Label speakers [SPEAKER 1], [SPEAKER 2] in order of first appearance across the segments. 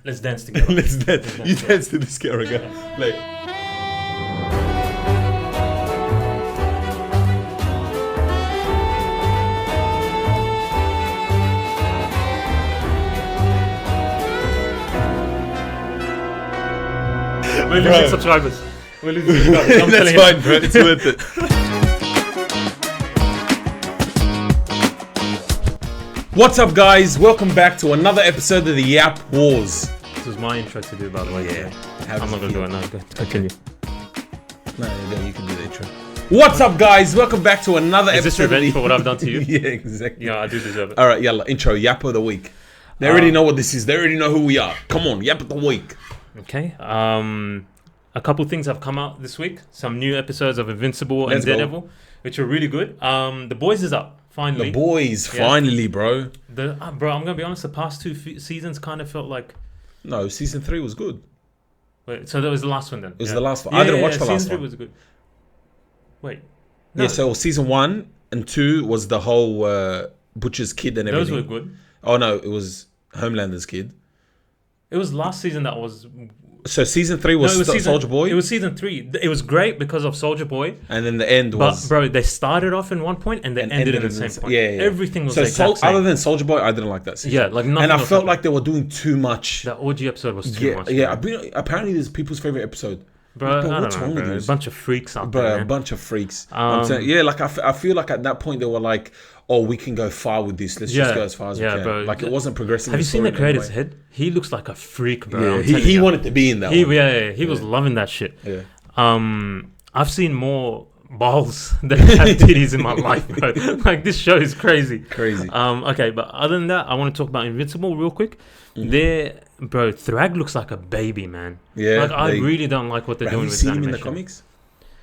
[SPEAKER 1] Let's dance together.
[SPEAKER 2] Let's dance. You dance to this character. Like.
[SPEAKER 1] We're losing subscribers. We're losing subscribers.
[SPEAKER 2] That's fine, bro. It's worth it. What's up, guys? Welcome back to another episode of the Yap Boys.
[SPEAKER 1] This was my intro to do, by the way.
[SPEAKER 2] Yeah.
[SPEAKER 1] I'm not going to do it now. Continue.
[SPEAKER 2] No, you can do the intro. What's up, guys? Welcome back to another
[SPEAKER 1] episode. Is this revenge for what I've done to you?
[SPEAKER 2] Yeah, exactly.
[SPEAKER 1] Yeah, I do deserve it.
[SPEAKER 2] All right, yalla. Intro, Yap of the Week. They already know what this is. They already know who we are. Come on, Yap of the Week.
[SPEAKER 1] Okay. A couple things have come out this week. Some new episodes of Invincible and Daredevil, which are really good. The Boys is up. Finally.
[SPEAKER 2] The Boys, finally, bro.
[SPEAKER 1] Bro, I'm going to be honest, the past two seasons kind of felt like...
[SPEAKER 2] No, season 3 was good.
[SPEAKER 1] Wait, so that was the last one then?
[SPEAKER 2] It was the last one. I didn't watch the last one.
[SPEAKER 1] Season 3 was good. Wait. No.
[SPEAKER 2] Yeah, so season 1 and 2 was the whole Butcher's kid and everything.
[SPEAKER 1] Those were good.
[SPEAKER 2] Oh, no, it was Homelander's kid.
[SPEAKER 1] It was last season that was...
[SPEAKER 2] So season 3 was Soldier Boy?
[SPEAKER 1] It was season 3. It was great because of Soldier Boy.
[SPEAKER 2] And then the end was...
[SPEAKER 1] But, bro, they started off in one point and they ended in the same point.
[SPEAKER 2] Yeah.
[SPEAKER 1] Everything was same.
[SPEAKER 2] Other than Soldier Boy, I didn't like that season.
[SPEAKER 1] Yeah, like nothing.
[SPEAKER 2] And I felt like they were doing too much.
[SPEAKER 1] That OG episode was too much.
[SPEAKER 2] Yeah, apparently this is people's favorite episode.
[SPEAKER 1] Bro, what's wrong with you? A bunch of freaks out there, man.
[SPEAKER 2] A bunch of freaks. I'm saying, yeah, like I feel like at that point they were like, oh, we can go far with this. Let's just go as far as we can. Bro. Like it wasn't progressing.
[SPEAKER 1] Have you seen the creator's head? He looks like a freak, bro.
[SPEAKER 2] Yeah, he wanted to be in that one.
[SPEAKER 1] Yeah, he was loving that shit.
[SPEAKER 2] Yeah.
[SPEAKER 1] I've seen more balls than have titties in my life, bro. Like this show is crazy. Okay, but other than that, I want to talk about Invincible real quick. Bro, Thrag looks like a baby, man.
[SPEAKER 2] Yeah.
[SPEAKER 1] Like I really don't like what they're doing with his animation.
[SPEAKER 2] Have you seen him in the comics?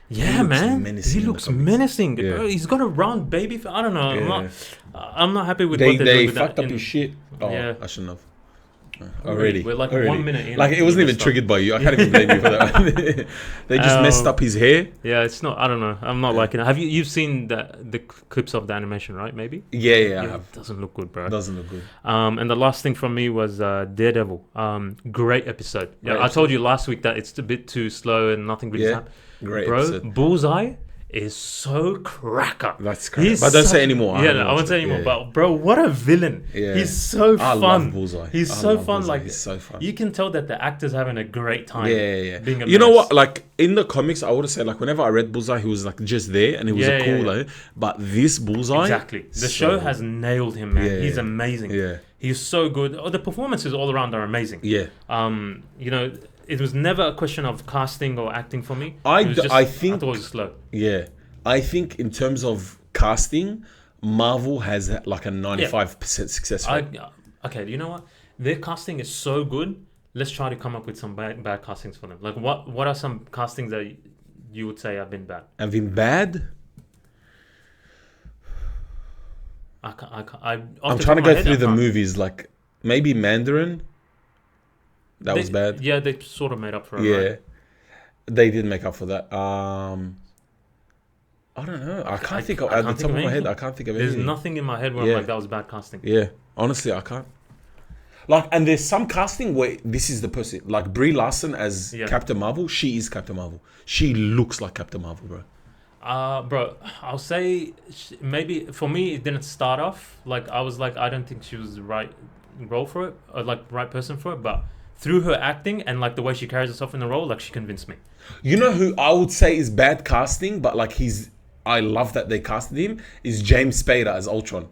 [SPEAKER 1] Yeah, man. He looks menacing. Yeah. Bro, he's got a round baby. I don't know. Yeah. I'm not happy with what they're doing with that.
[SPEAKER 2] They fucked up his shit. Oh, yeah. I shouldn't have.
[SPEAKER 1] Already. We're like 1 minute in.
[SPEAKER 2] Like it wasn't even triggered by you. I can't even blame you for that. They just messed up his hair.
[SPEAKER 1] Yeah, it's not. I don't know. I'm not liking it. Have you've seen the clips of the animation, right? Maybe.
[SPEAKER 2] Yeah. I have.
[SPEAKER 1] It doesn't look good, bro.
[SPEAKER 2] Doesn't look good.
[SPEAKER 1] And the last thing from me was Daredevil. Great episode. I told you last week that it's a bit too slow and nothing really happened.
[SPEAKER 2] Great
[SPEAKER 1] bro,
[SPEAKER 2] episode.
[SPEAKER 1] Bullseye is so cracker.
[SPEAKER 2] That's crazy. But don't say anymore.
[SPEAKER 1] I won't say anymore. But bro, what a villain. Yeah. He's so fun.
[SPEAKER 2] I love Bullseye.
[SPEAKER 1] He's so fun.
[SPEAKER 2] Bullseye.
[SPEAKER 1] Like
[SPEAKER 2] he's so fun.
[SPEAKER 1] You can tell that the actor's having a great time.
[SPEAKER 2] Yeah.
[SPEAKER 1] Being a
[SPEAKER 2] you know what? Like in the comics, I would say like whenever I read Bullseye, he was like just there and he was a cool. But this Bullseye,
[SPEAKER 1] exactly. The show has nailed him, man. He's amazing.
[SPEAKER 2] Yeah.
[SPEAKER 1] He's so good. The performances all around are amazing.
[SPEAKER 2] Yeah.
[SPEAKER 1] You know, it was never a question of casting or acting for me.
[SPEAKER 2] I thought it
[SPEAKER 1] was slow.
[SPEAKER 2] Yeah. I think in terms of casting, Marvel has like a 95% success rate.
[SPEAKER 1] Okay, you know what? Their casting is so good. Let's try to come up with some bad castings for them. Like what are some castings that you would say have been bad?
[SPEAKER 2] Have been bad?
[SPEAKER 1] I'm
[SPEAKER 2] trying to go through the movies. Like maybe Mandarin. That was bad.
[SPEAKER 1] Yeah, they sort of made up for it.
[SPEAKER 2] Yeah,
[SPEAKER 1] right?
[SPEAKER 2] They did make up for that. I don't know. I can't think of at the top of my head. I can't think of anything.
[SPEAKER 1] There's nothing in my head where I'm like, that was bad casting.
[SPEAKER 2] Yeah, honestly, I can't. Like, and there's some casting where this is the person. Like Brie Larson as Captain Marvel. She is Captain Marvel. She looks like Captain Marvel, bro.
[SPEAKER 1] Bro, I'll say maybe for me it didn't start off like I was like I don't think she was the right role for it or like right person for it, but through her acting and like the way she carries herself in the role, like she convinced me. You
[SPEAKER 2] know who I would say is bad casting, but like I love that they casted him, is James Spader as Ultron.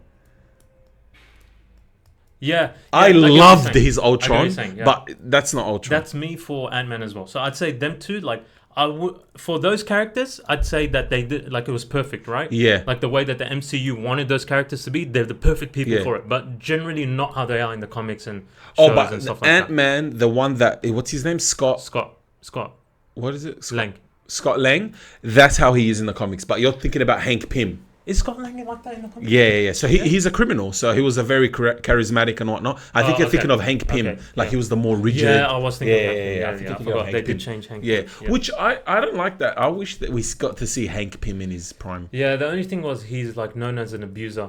[SPEAKER 1] Yeah,
[SPEAKER 2] I loved his Ultron, but that's not Ultron.
[SPEAKER 1] That's me for Ant-Man as well. So I'd say them two, like for those characters, I'd say that they did like it was perfect, right?
[SPEAKER 2] Yeah.
[SPEAKER 1] Like the way that the MCU wanted those characters to be, they're the perfect people for it. But generally not how they are in the comics and shows and stuff like that.
[SPEAKER 2] Ant-Man, the one that what's his name? Scott. What is it?
[SPEAKER 1] Lang.
[SPEAKER 2] Scott Lang. That's how he is in the comics. But you're thinking about Hank Pym.
[SPEAKER 1] Is Scott Lang like that in the comics?
[SPEAKER 2] Yeah. So he's a criminal. So he was a very charismatic and whatnot. I think you're thinking of Hank Pym. He was the more rigid.
[SPEAKER 1] Yeah, I was thinking of Hank Pym. I forgot they did change Hank Pym.
[SPEAKER 2] Yeah, which I don't like that. I wish that we got to see Hank Pym in his prime.
[SPEAKER 1] Yeah, the only thing was he's like known as an abuser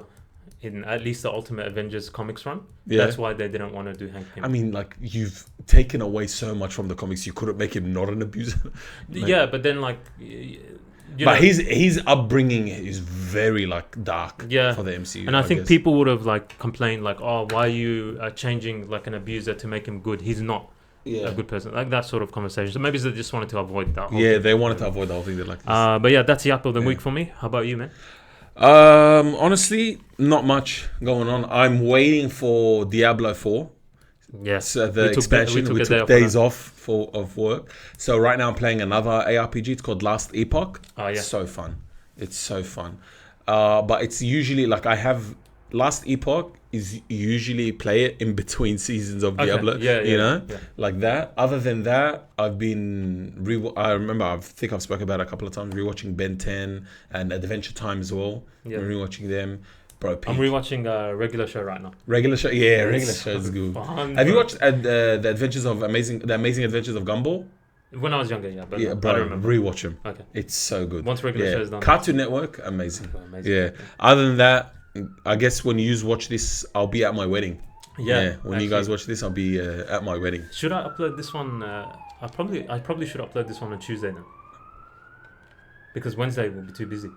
[SPEAKER 1] in at least the Ultimate Avengers comics run.
[SPEAKER 2] Yeah.
[SPEAKER 1] That's why they didn't want to do Hank Pym.
[SPEAKER 2] I mean, like, you've taken away so much from the comics. You couldn't make him not an abuser.
[SPEAKER 1] Yeah, but then like,
[SPEAKER 2] his upbringing is very like dark.
[SPEAKER 1] Yeah.
[SPEAKER 2] For the MCU.
[SPEAKER 1] And I think people would have like complained like, oh, why are you changing like an abuser to make him good? He's not a good person. Like that sort of conversation. So maybe they just wanted to avoid that.
[SPEAKER 2] They wanted to avoid the whole thing. They're like, this.
[SPEAKER 1] But yeah, that's Yap of the week for me. How about you, man?
[SPEAKER 2] Honestly, not much going on. I'm waiting for Diablo 4.
[SPEAKER 1] Yes,
[SPEAKER 2] the expansion. We took days off of work. So right now I'm playing another ARPG. It's called Last Epoch.
[SPEAKER 1] Oh yeah,
[SPEAKER 2] so fun. It's so fun. But it's usually like I have Last Epoch is usually play it in between seasons of Diablo. You know, like that. Other than that, I've been I remember I think I've spoken about it a couple of times. Rewatching Ben 10 and Adventure Time as well. Yeah, rewatching them. Bro,
[SPEAKER 1] I'm rewatching Regular Show right now.
[SPEAKER 2] Regular Show, Regular Show is good. Have you watched the Amazing Adventures of Gumball?
[SPEAKER 1] When I was younger, but
[SPEAKER 2] bro, I don't remember. Rewatch them.
[SPEAKER 1] Okay,
[SPEAKER 2] it's so good.
[SPEAKER 1] Once Regular Show is done.
[SPEAKER 2] Cartoon Network, amazing. Other than that, I guess when you watch this, I'll be at my wedding. When actually, you guys watch this, I'll be at my wedding.
[SPEAKER 1] Should I upload this one? I probably should upload this one on Tuesday then, because Wednesday will be too busy.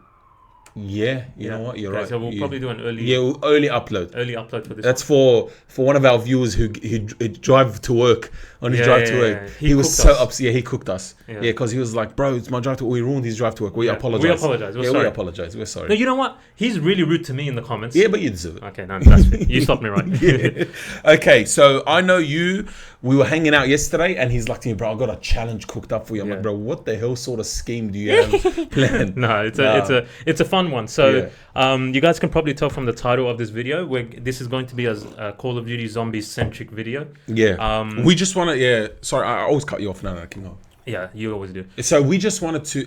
[SPEAKER 2] Yeah, you know what? You're right.
[SPEAKER 1] So we'll probably do an early
[SPEAKER 2] upload.
[SPEAKER 1] Early upload for this.
[SPEAKER 2] That's for one of our viewers who drive to work on his drive to work. He was so upset. Yeah, he cooked us. Yeah, because he was like, "Bro, it's my drive to." We ruined his drive to work. We apologize.
[SPEAKER 1] We're sorry.
[SPEAKER 2] We apologize. We're sorry.
[SPEAKER 1] No, you know what? He's really rude to me in the comments.
[SPEAKER 2] Yeah, but you deserve it.
[SPEAKER 1] Okay, no, that's you stopped me right.
[SPEAKER 2] Okay, so I know you. We were hanging out yesterday, and he's like to me, "Bro, I got a challenge cooked up for you." I'm like, "Bro, what the hell sort of scheme do you have planned?"
[SPEAKER 1] No, it's a fun one. So you guys can probably tell from the title of this video, this is going to be a Call of Duty Zombies centric video.
[SPEAKER 2] Yeah. We just want to. Sorry, I always cut you off. No, King on.
[SPEAKER 1] Yeah, you always do.
[SPEAKER 2] So we just wanted to.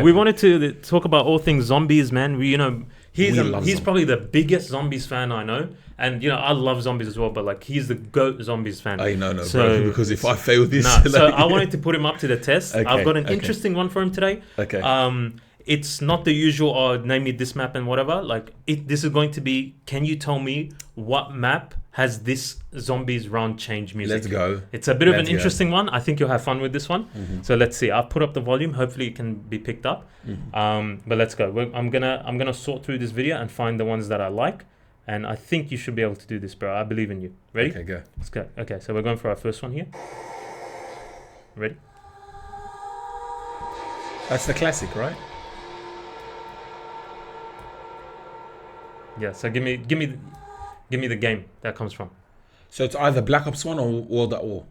[SPEAKER 1] We wanted to talk about all things zombies, man. He's probably the biggest zombies fan I know, and I love zombies as well. But like, he's the GOAT zombies fan.
[SPEAKER 2] No, bro. Because if I fail this,
[SPEAKER 1] so I wanted to put him up to the test. Okay, I've got an interesting one for him today.
[SPEAKER 2] Okay.
[SPEAKER 1] It's not the usual. Name me this map and whatever. Like, this is going to be. Can you tell me what map has this zombies round change music?
[SPEAKER 2] Let's go.
[SPEAKER 1] It's a bit of an interesting one. I think you'll have fun with this one. Mm-hmm. So let's see. I'll put up the volume. Hopefully it can be picked up. Mm-hmm. But let's go. I'm gonna sort through this video and find the ones that I like. And I think you should be able to do this, bro. I believe in you. Ready?
[SPEAKER 2] Okay, go.
[SPEAKER 1] Let's go. Okay, so we're going for our first one here. Ready?
[SPEAKER 2] That's the classic, right?
[SPEAKER 1] Yeah. So give me the game that comes from.
[SPEAKER 2] So it's either Black Ops 1 or World at War,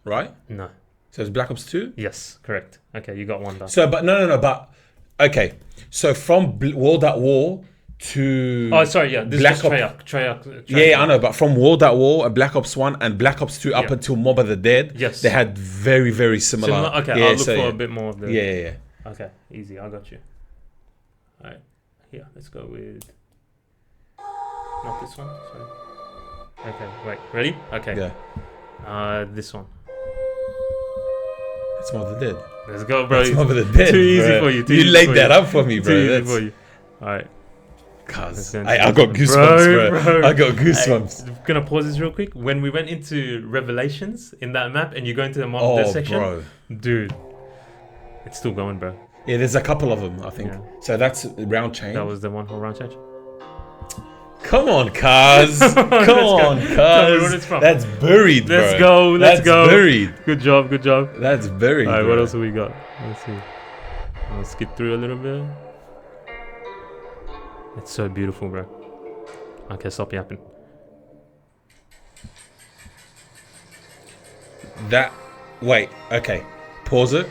[SPEAKER 2] right?
[SPEAKER 1] No.
[SPEAKER 2] So it's Black Ops 2?
[SPEAKER 1] Yes, correct. Okay, you got one done.
[SPEAKER 2] So, but no, but okay. So from World at War to
[SPEAKER 1] this
[SPEAKER 2] Black
[SPEAKER 1] is Treyarch.
[SPEAKER 2] Yeah, I know, but from World at War and Black Ops 1 and Black Ops 2 up until Mob of the Dead,
[SPEAKER 1] yes,
[SPEAKER 2] they had very, very similar.
[SPEAKER 1] Okay, I'll look for a bit more of the.
[SPEAKER 2] Yeah.
[SPEAKER 1] Okay, easy. I got you. All right, here. Let's go with. Not this one. Sorry. Okay, wait. Ready? Okay.
[SPEAKER 2] Yeah.
[SPEAKER 1] This one.
[SPEAKER 2] That's Mob of the Dead.
[SPEAKER 1] Let's go, bro.
[SPEAKER 2] That's Mob of the Dead.
[SPEAKER 1] Too easy for you.
[SPEAKER 2] You laid that up for me, bro.
[SPEAKER 1] Too easy for you. All right.
[SPEAKER 2] Cuz I got goosebumps, bro. I got goosebumps.
[SPEAKER 1] I'm gonna pause this real quick. When we went into Revelations in that map and you go into the Mob of the Dead section,
[SPEAKER 2] bro.
[SPEAKER 1] Dude, it's still going, bro.
[SPEAKER 2] Yeah, there's a couple of them, I think. Yeah. So that's round change.
[SPEAKER 1] That was the one for round change.
[SPEAKER 2] Come on, cuz. Come on, cuz. That's buried, bro.
[SPEAKER 1] Let's go.
[SPEAKER 2] That's buried.
[SPEAKER 1] Good job.
[SPEAKER 2] That's buried.
[SPEAKER 1] All right, what else have we got? Let's see. I'll skip through a little bit. It's so beautiful, bro. Okay, stop yapping.
[SPEAKER 2] Wait, okay. Pause it.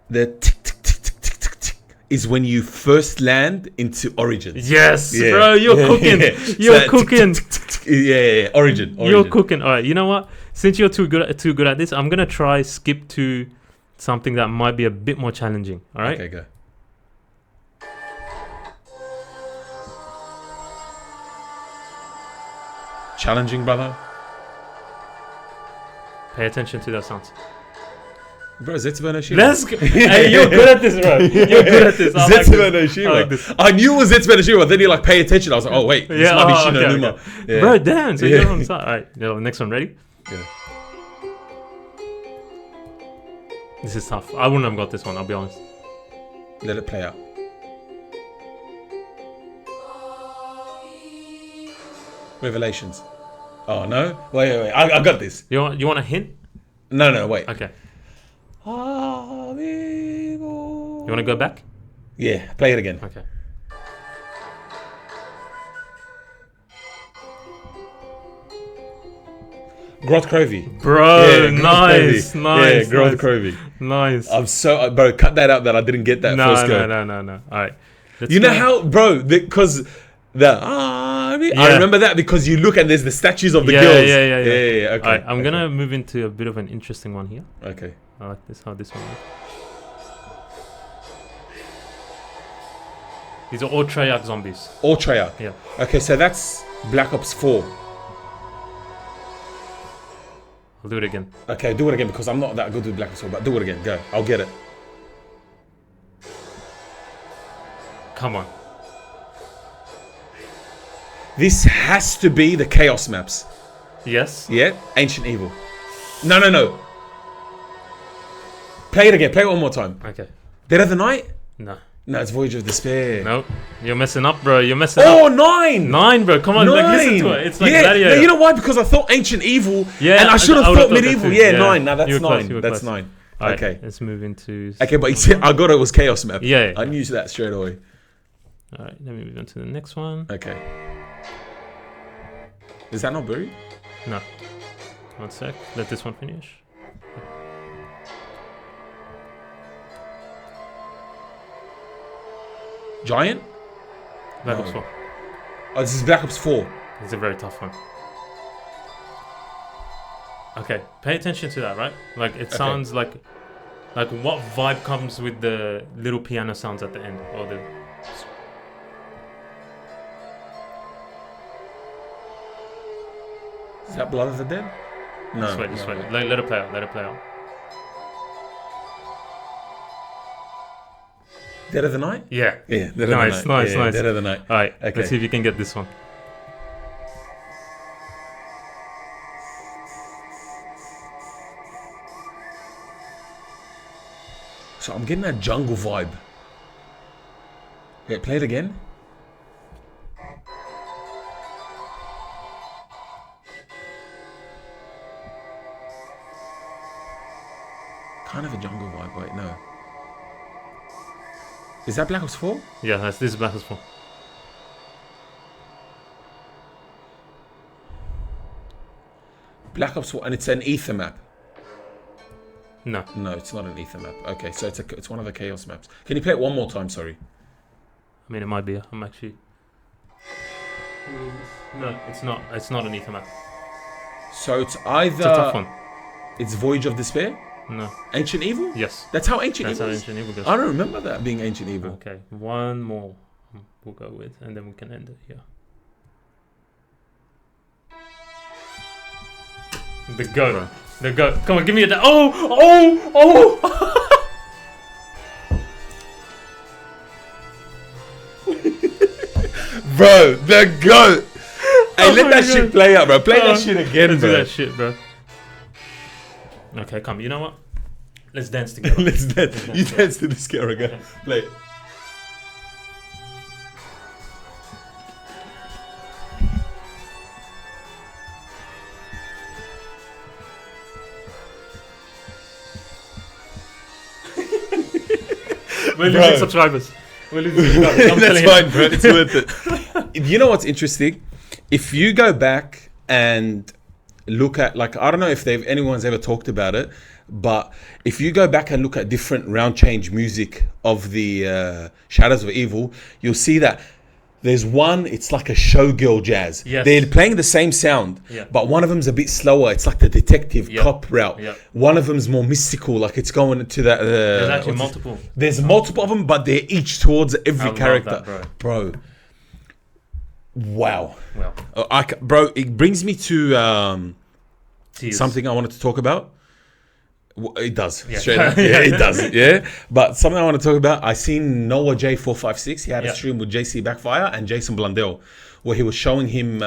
[SPEAKER 2] The tick, tick, tick, tick, tick, tick, tick is when you first land into Origins.
[SPEAKER 1] Yes, bro, you're cooking. You're cooking.
[SPEAKER 2] Yeah. Origin.
[SPEAKER 1] You're cooking. All right, you know what? Since you're too good at this, I'm gonna try skip to something that might be a bit more challenging. All right.
[SPEAKER 2] Okay, go. Challenging, brother.
[SPEAKER 1] Pay attention to those sounds.
[SPEAKER 2] Bro, Zetsubo no Shima.
[SPEAKER 1] Let's go. Hey, you're good at this, bro. You're good at this.
[SPEAKER 2] Zetsubo no Shima.
[SPEAKER 1] I like this.
[SPEAKER 2] I knew it was Zetsubo no Shima. Then you like pay attention. I was like, oh wait, this might be Shino Numa.
[SPEAKER 1] Okay. Yeah. Bro, damn. So you're on the side. All right. Next one. Ready?
[SPEAKER 2] Yeah.
[SPEAKER 1] This is tough. I wouldn't have got this one. I'll be honest.
[SPEAKER 2] Let it play out. Revelations. Oh no! Wait! I got this.
[SPEAKER 1] You want a hint?
[SPEAKER 2] No, wait.
[SPEAKER 1] Okay. You want to go back?
[SPEAKER 2] Yeah, play it again.
[SPEAKER 1] Okay.
[SPEAKER 2] Groth Crovey.
[SPEAKER 1] Bro, nice.
[SPEAKER 2] Yeah, Groth Crovey.
[SPEAKER 1] Nice.
[SPEAKER 2] I'm so... Bro, cut that out that I didn't get that first go.
[SPEAKER 1] No. All right.
[SPEAKER 2] You know how... Bro, because... I remember that because you look and there's the statues of the girls.
[SPEAKER 1] Yeah.
[SPEAKER 2] Okay.
[SPEAKER 1] All right, I'm going to move into a bit of an interesting one here.
[SPEAKER 2] Okay.
[SPEAKER 1] I like this, how this one works. These are all Treyarch zombies.
[SPEAKER 2] All Treyarch?
[SPEAKER 1] Yeah.
[SPEAKER 2] Okay, so that's Black Ops 4.
[SPEAKER 1] I'll do it again.
[SPEAKER 2] Okay, do it again because I'm not that good with Black Ops 4, but do it again. Go. I'll get it.
[SPEAKER 1] Come on.
[SPEAKER 2] This has to be the Chaos maps.
[SPEAKER 1] Yes.
[SPEAKER 2] Yeah? Ancient Evil. No. Play it again. Play it one more time.
[SPEAKER 1] Okay.
[SPEAKER 2] Dead of the Night?
[SPEAKER 1] No.
[SPEAKER 2] No, it's Voyage of Despair.
[SPEAKER 1] Nope. You're messing up, bro. You're messing up.
[SPEAKER 2] Oh, 9!
[SPEAKER 1] 9, bro. Come on.
[SPEAKER 2] 9.
[SPEAKER 1] Like, listen to it. It's like Gladiator.
[SPEAKER 2] No, you know why? Because I thought Ancient Evil.
[SPEAKER 1] Yeah.
[SPEAKER 2] And I should have thought Medieval. Yeah, 9. Now that's
[SPEAKER 1] you
[SPEAKER 2] 9.
[SPEAKER 1] Close,
[SPEAKER 2] that's 9.
[SPEAKER 1] Right,
[SPEAKER 2] okay.
[SPEAKER 1] Let's move into...
[SPEAKER 2] Okay, but you said, I got it was Chaos map.
[SPEAKER 1] Yeah.
[SPEAKER 2] I knew that straight away.
[SPEAKER 1] Alright, let me move on to the next one.
[SPEAKER 2] Okay. Is that not buried?
[SPEAKER 1] No. 1 sec. Let this one finish.
[SPEAKER 2] Giant?
[SPEAKER 1] Black Ops 4.
[SPEAKER 2] Oh, this is Black Ops 4.
[SPEAKER 1] It's a very tough one. Okay, pay attention to that, right? Like, it sounds like what vibe comes with the little piano sounds at the end, or the...
[SPEAKER 2] Is that Blood of the Dead? No.
[SPEAKER 1] Just wait. Let it play out.
[SPEAKER 2] Dead of the Night?
[SPEAKER 1] Yeah.
[SPEAKER 2] Yeah, Dead of the Night.
[SPEAKER 1] Nice.
[SPEAKER 2] Dead of the Night.
[SPEAKER 1] Alright,
[SPEAKER 2] okay.
[SPEAKER 1] Let's see if you can get this one.
[SPEAKER 2] So I'm getting that jungle vibe. Okay, play it again. Kind of a jungle vibe. Wait, no. Is that Black Ops 4?
[SPEAKER 1] Yeah, this is Black Ops 4.
[SPEAKER 2] Black Ops 4, and it's an ether map.
[SPEAKER 1] No,
[SPEAKER 2] it's not an ether map. Okay, so it's one of the Chaos maps. Can you play it one more time? Sorry.
[SPEAKER 1] I mean, it might be. I'm actually... No, it's not. It's not an ether map.
[SPEAKER 2] So it's either...
[SPEAKER 1] It's a tough one.
[SPEAKER 2] It's Voyage of Despair?
[SPEAKER 1] No.
[SPEAKER 2] Ancient Evil?
[SPEAKER 1] Yes.
[SPEAKER 2] That's how Ancient
[SPEAKER 1] Evil
[SPEAKER 2] is?
[SPEAKER 1] That's how Ancient Evil goes.
[SPEAKER 2] I don't remember that being Ancient Evil.
[SPEAKER 1] Okay, one more we'll go with, and then we can end it here. The goat. The goat. Come on, give me a... Oh!
[SPEAKER 2] Bro, the goat! Hey, let that shit play out, bro. Play that shit again,
[SPEAKER 1] let's
[SPEAKER 2] bro.
[SPEAKER 1] do that shit, bro. Okay, come. You know what? Let's dance together.
[SPEAKER 2] Let's dance. You dance to this girl again. Play it.
[SPEAKER 1] We're losing subscribers.
[SPEAKER 2] That's fine, bro. It's worth it. You know what's interesting? If you go back and look at, like, I don't know if anyone's ever talked about it, but if you go back and look at different round change music of the Shadows of Evil, you'll see that there's one, it's like a showgirl jazz.
[SPEAKER 1] Yes.
[SPEAKER 2] They're playing the same sound, but one of them's a bit slower. It's like the detective cop route. One of them's more mystical, like it's going to that...
[SPEAKER 1] there's actually multiple.
[SPEAKER 2] There's multiple of them, but they're each towards every character.
[SPEAKER 1] That,
[SPEAKER 2] bro. Wow. Bro, it brings me to something I wanted to talk about. It does.
[SPEAKER 1] Yeah.
[SPEAKER 2] Straight up. Yeah, it does. Yeah. But something I want to talk about, I seen Noah J456. He had a stream with JC Backfire and Jason Blundell, where he was showing him...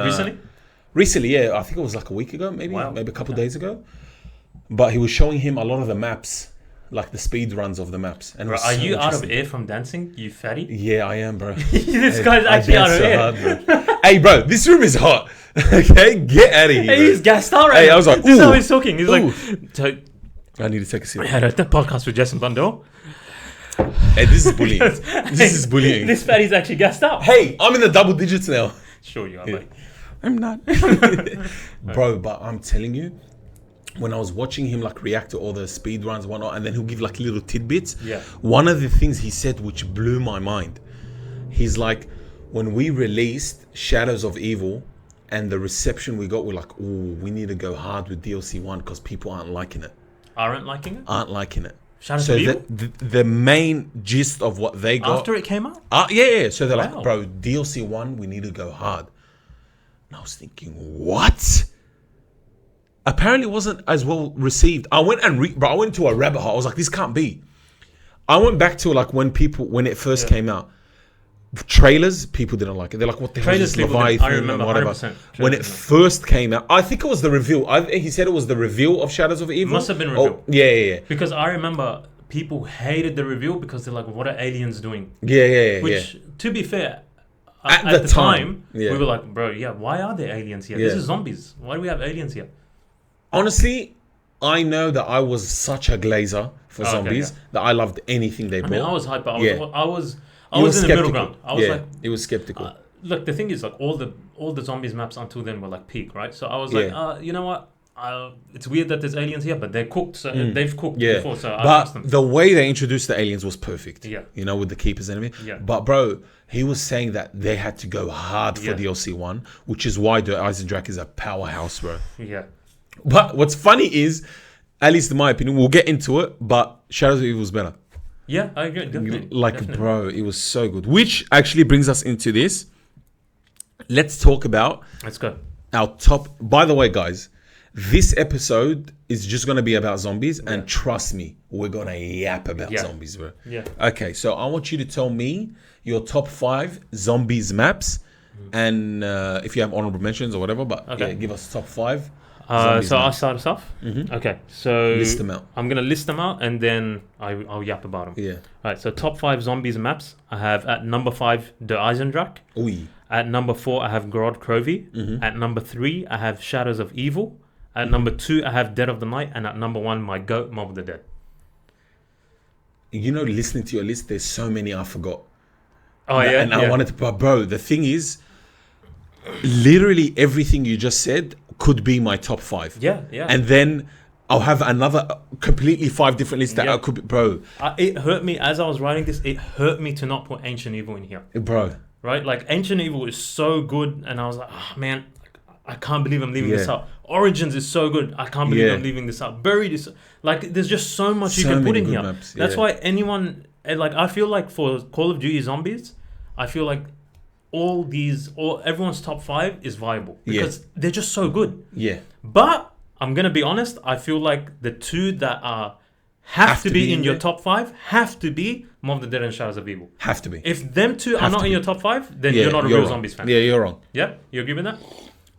[SPEAKER 2] Recently, yeah. I think it was like a week ago, maybe a couple days ago. But he was showing him a lot of the maps, like the speed runs of the maps. And
[SPEAKER 1] bro, are you out of air from dancing, you fatty?
[SPEAKER 2] Yeah, I am, bro.
[SPEAKER 1] This guy's actually out of air.
[SPEAKER 2] Hard, bro. Hey, bro, this room is hot. Okay, get out of here.
[SPEAKER 1] Hey, he's gassed out right now.
[SPEAKER 2] I was like,
[SPEAKER 1] this is how he's talking. He's like,
[SPEAKER 2] I need to take a sip.
[SPEAKER 1] I had a podcast with Jason Blundell.
[SPEAKER 2] Hey, this is bullying. This is bullying.
[SPEAKER 1] This fatty's actually gassed out.
[SPEAKER 2] Hey, I'm in the double digits now.
[SPEAKER 1] Sure you are, buddy.
[SPEAKER 2] I'm not. Bro, but I'm telling you, when I was watching him like react to all the speed runs and whatnot, and then he'll give like little tidbits.
[SPEAKER 1] Yeah.
[SPEAKER 2] One of the things he said which blew my mind, he's like, when we released Shadows of Evil and the reception we got, we're like, oh, we need to go hard with DLC 1 because people aren't liking it.
[SPEAKER 1] Aren't liking it?
[SPEAKER 2] Aren't liking it.
[SPEAKER 1] Shadows of Evil?
[SPEAKER 2] The main gist of what they got...
[SPEAKER 1] After it came out?
[SPEAKER 2] Yeah. So they're like, bro, DLC 1, we need to go hard. And I was thinking, what? Apparently it wasn't as well received. I went to a rabbit hole. I was like, this can't be. I went back to like when it first came out. Trailers, people didn't like it. They're like, what the hell is this Leviathan?
[SPEAKER 1] I remember
[SPEAKER 2] whatever.
[SPEAKER 1] 100%.
[SPEAKER 2] When it first came out, I think it was the reveal. He said it was the reveal of Shadows of Evil.
[SPEAKER 1] Must have been reveal.
[SPEAKER 2] Oh, yeah.
[SPEAKER 1] Because I remember people hated the reveal because they're like, what are aliens doing?
[SPEAKER 2] Yeah.
[SPEAKER 1] Which, to be fair,
[SPEAKER 2] at the time
[SPEAKER 1] we were like, bro, why are there aliens here? This is zombies. Why do we have aliens here?
[SPEAKER 2] Honestly, I know that I was such a glazer for zombies that I loved anything they brought.
[SPEAKER 1] I mean, I was hyped, but I was in the middle ground. I was like,
[SPEAKER 2] it was skeptical.
[SPEAKER 1] Look, the thing is, like all the zombies maps until then were like peak, right? So I was like, you know what? It's weird that there's aliens here, but they're cooked. So they've cooked before. So I trust them.
[SPEAKER 2] The way they introduced the aliens was perfect.
[SPEAKER 1] Yeah,
[SPEAKER 2] you know, with the keepers and everything.
[SPEAKER 1] Yeah.
[SPEAKER 2] But bro, he was saying that they had to go hard for DLC 1, which is why the Eisendrache is a powerhouse, bro.
[SPEAKER 1] Yeah.
[SPEAKER 2] But what's funny is, at least in my opinion, we'll get into it, but Shadows of Evil is better.
[SPEAKER 1] Yeah, I agree. Definitely.
[SPEAKER 2] Definitely. Bro, it was so good. Which actually brings us into this. Let's talk about...
[SPEAKER 1] Let's go.
[SPEAKER 2] Our top... By the way, guys, this episode is just going to be about zombies. Yeah. And trust me, we're going to yap about zombies, bro.
[SPEAKER 1] Yeah.
[SPEAKER 2] Okay, so I want you to tell me your top 5 zombies maps. And if you have honorable mentions or whatever, but give us top 5.
[SPEAKER 1] So I'll start us off.
[SPEAKER 2] Mm-hmm.
[SPEAKER 1] Okay, so
[SPEAKER 2] list them out.
[SPEAKER 1] I'm gonna list them out and then I'll yap about them.
[SPEAKER 2] Yeah.
[SPEAKER 1] All right. So top 5 zombies maps. I have at number 5 the Eisendrache.
[SPEAKER 2] Oui.
[SPEAKER 1] At number 4 I have Grod Crovey.
[SPEAKER 2] Mm-hmm.
[SPEAKER 1] At number 3 I have Shadows of Evil. At number 2 I have Dead of the Night, and at number 1 my goat Mob of the Dead.
[SPEAKER 2] You know, listening to your list, there's so many I forgot.
[SPEAKER 1] Oh yeah.
[SPEAKER 2] And I wanted to, but bro, the thing is, literally everything you just said could be my top 5.
[SPEAKER 1] Yeah.
[SPEAKER 2] And then I'll have another completely 5 different lists that I could be, bro.
[SPEAKER 1] It hurt me as I was writing this. It hurt me to not put Ancient Evil in here,
[SPEAKER 2] bro.
[SPEAKER 1] Right? Like Ancient Evil is so good, and I was like, oh man, I can't believe I'm leaving this out. Origins is so good. I can't believe I'm leaving this out. Buried is like, there's just so much you can put in here. Maps. That's why anyone, like, I feel like for Call of Duty Zombies, I feel like everyone's top 5 is viable because they're just so good.
[SPEAKER 2] Yeah.
[SPEAKER 1] But I'm gonna be honest, I feel like the 2 that have to be in your top 5 have to be Mob of the Dead and Shadows of Evil.
[SPEAKER 2] Have to be.
[SPEAKER 1] If them 2 are not in your top 5, then you're not a real Zombies fan.
[SPEAKER 2] Yeah, you're wrong.
[SPEAKER 1] Yeah, you agree with that?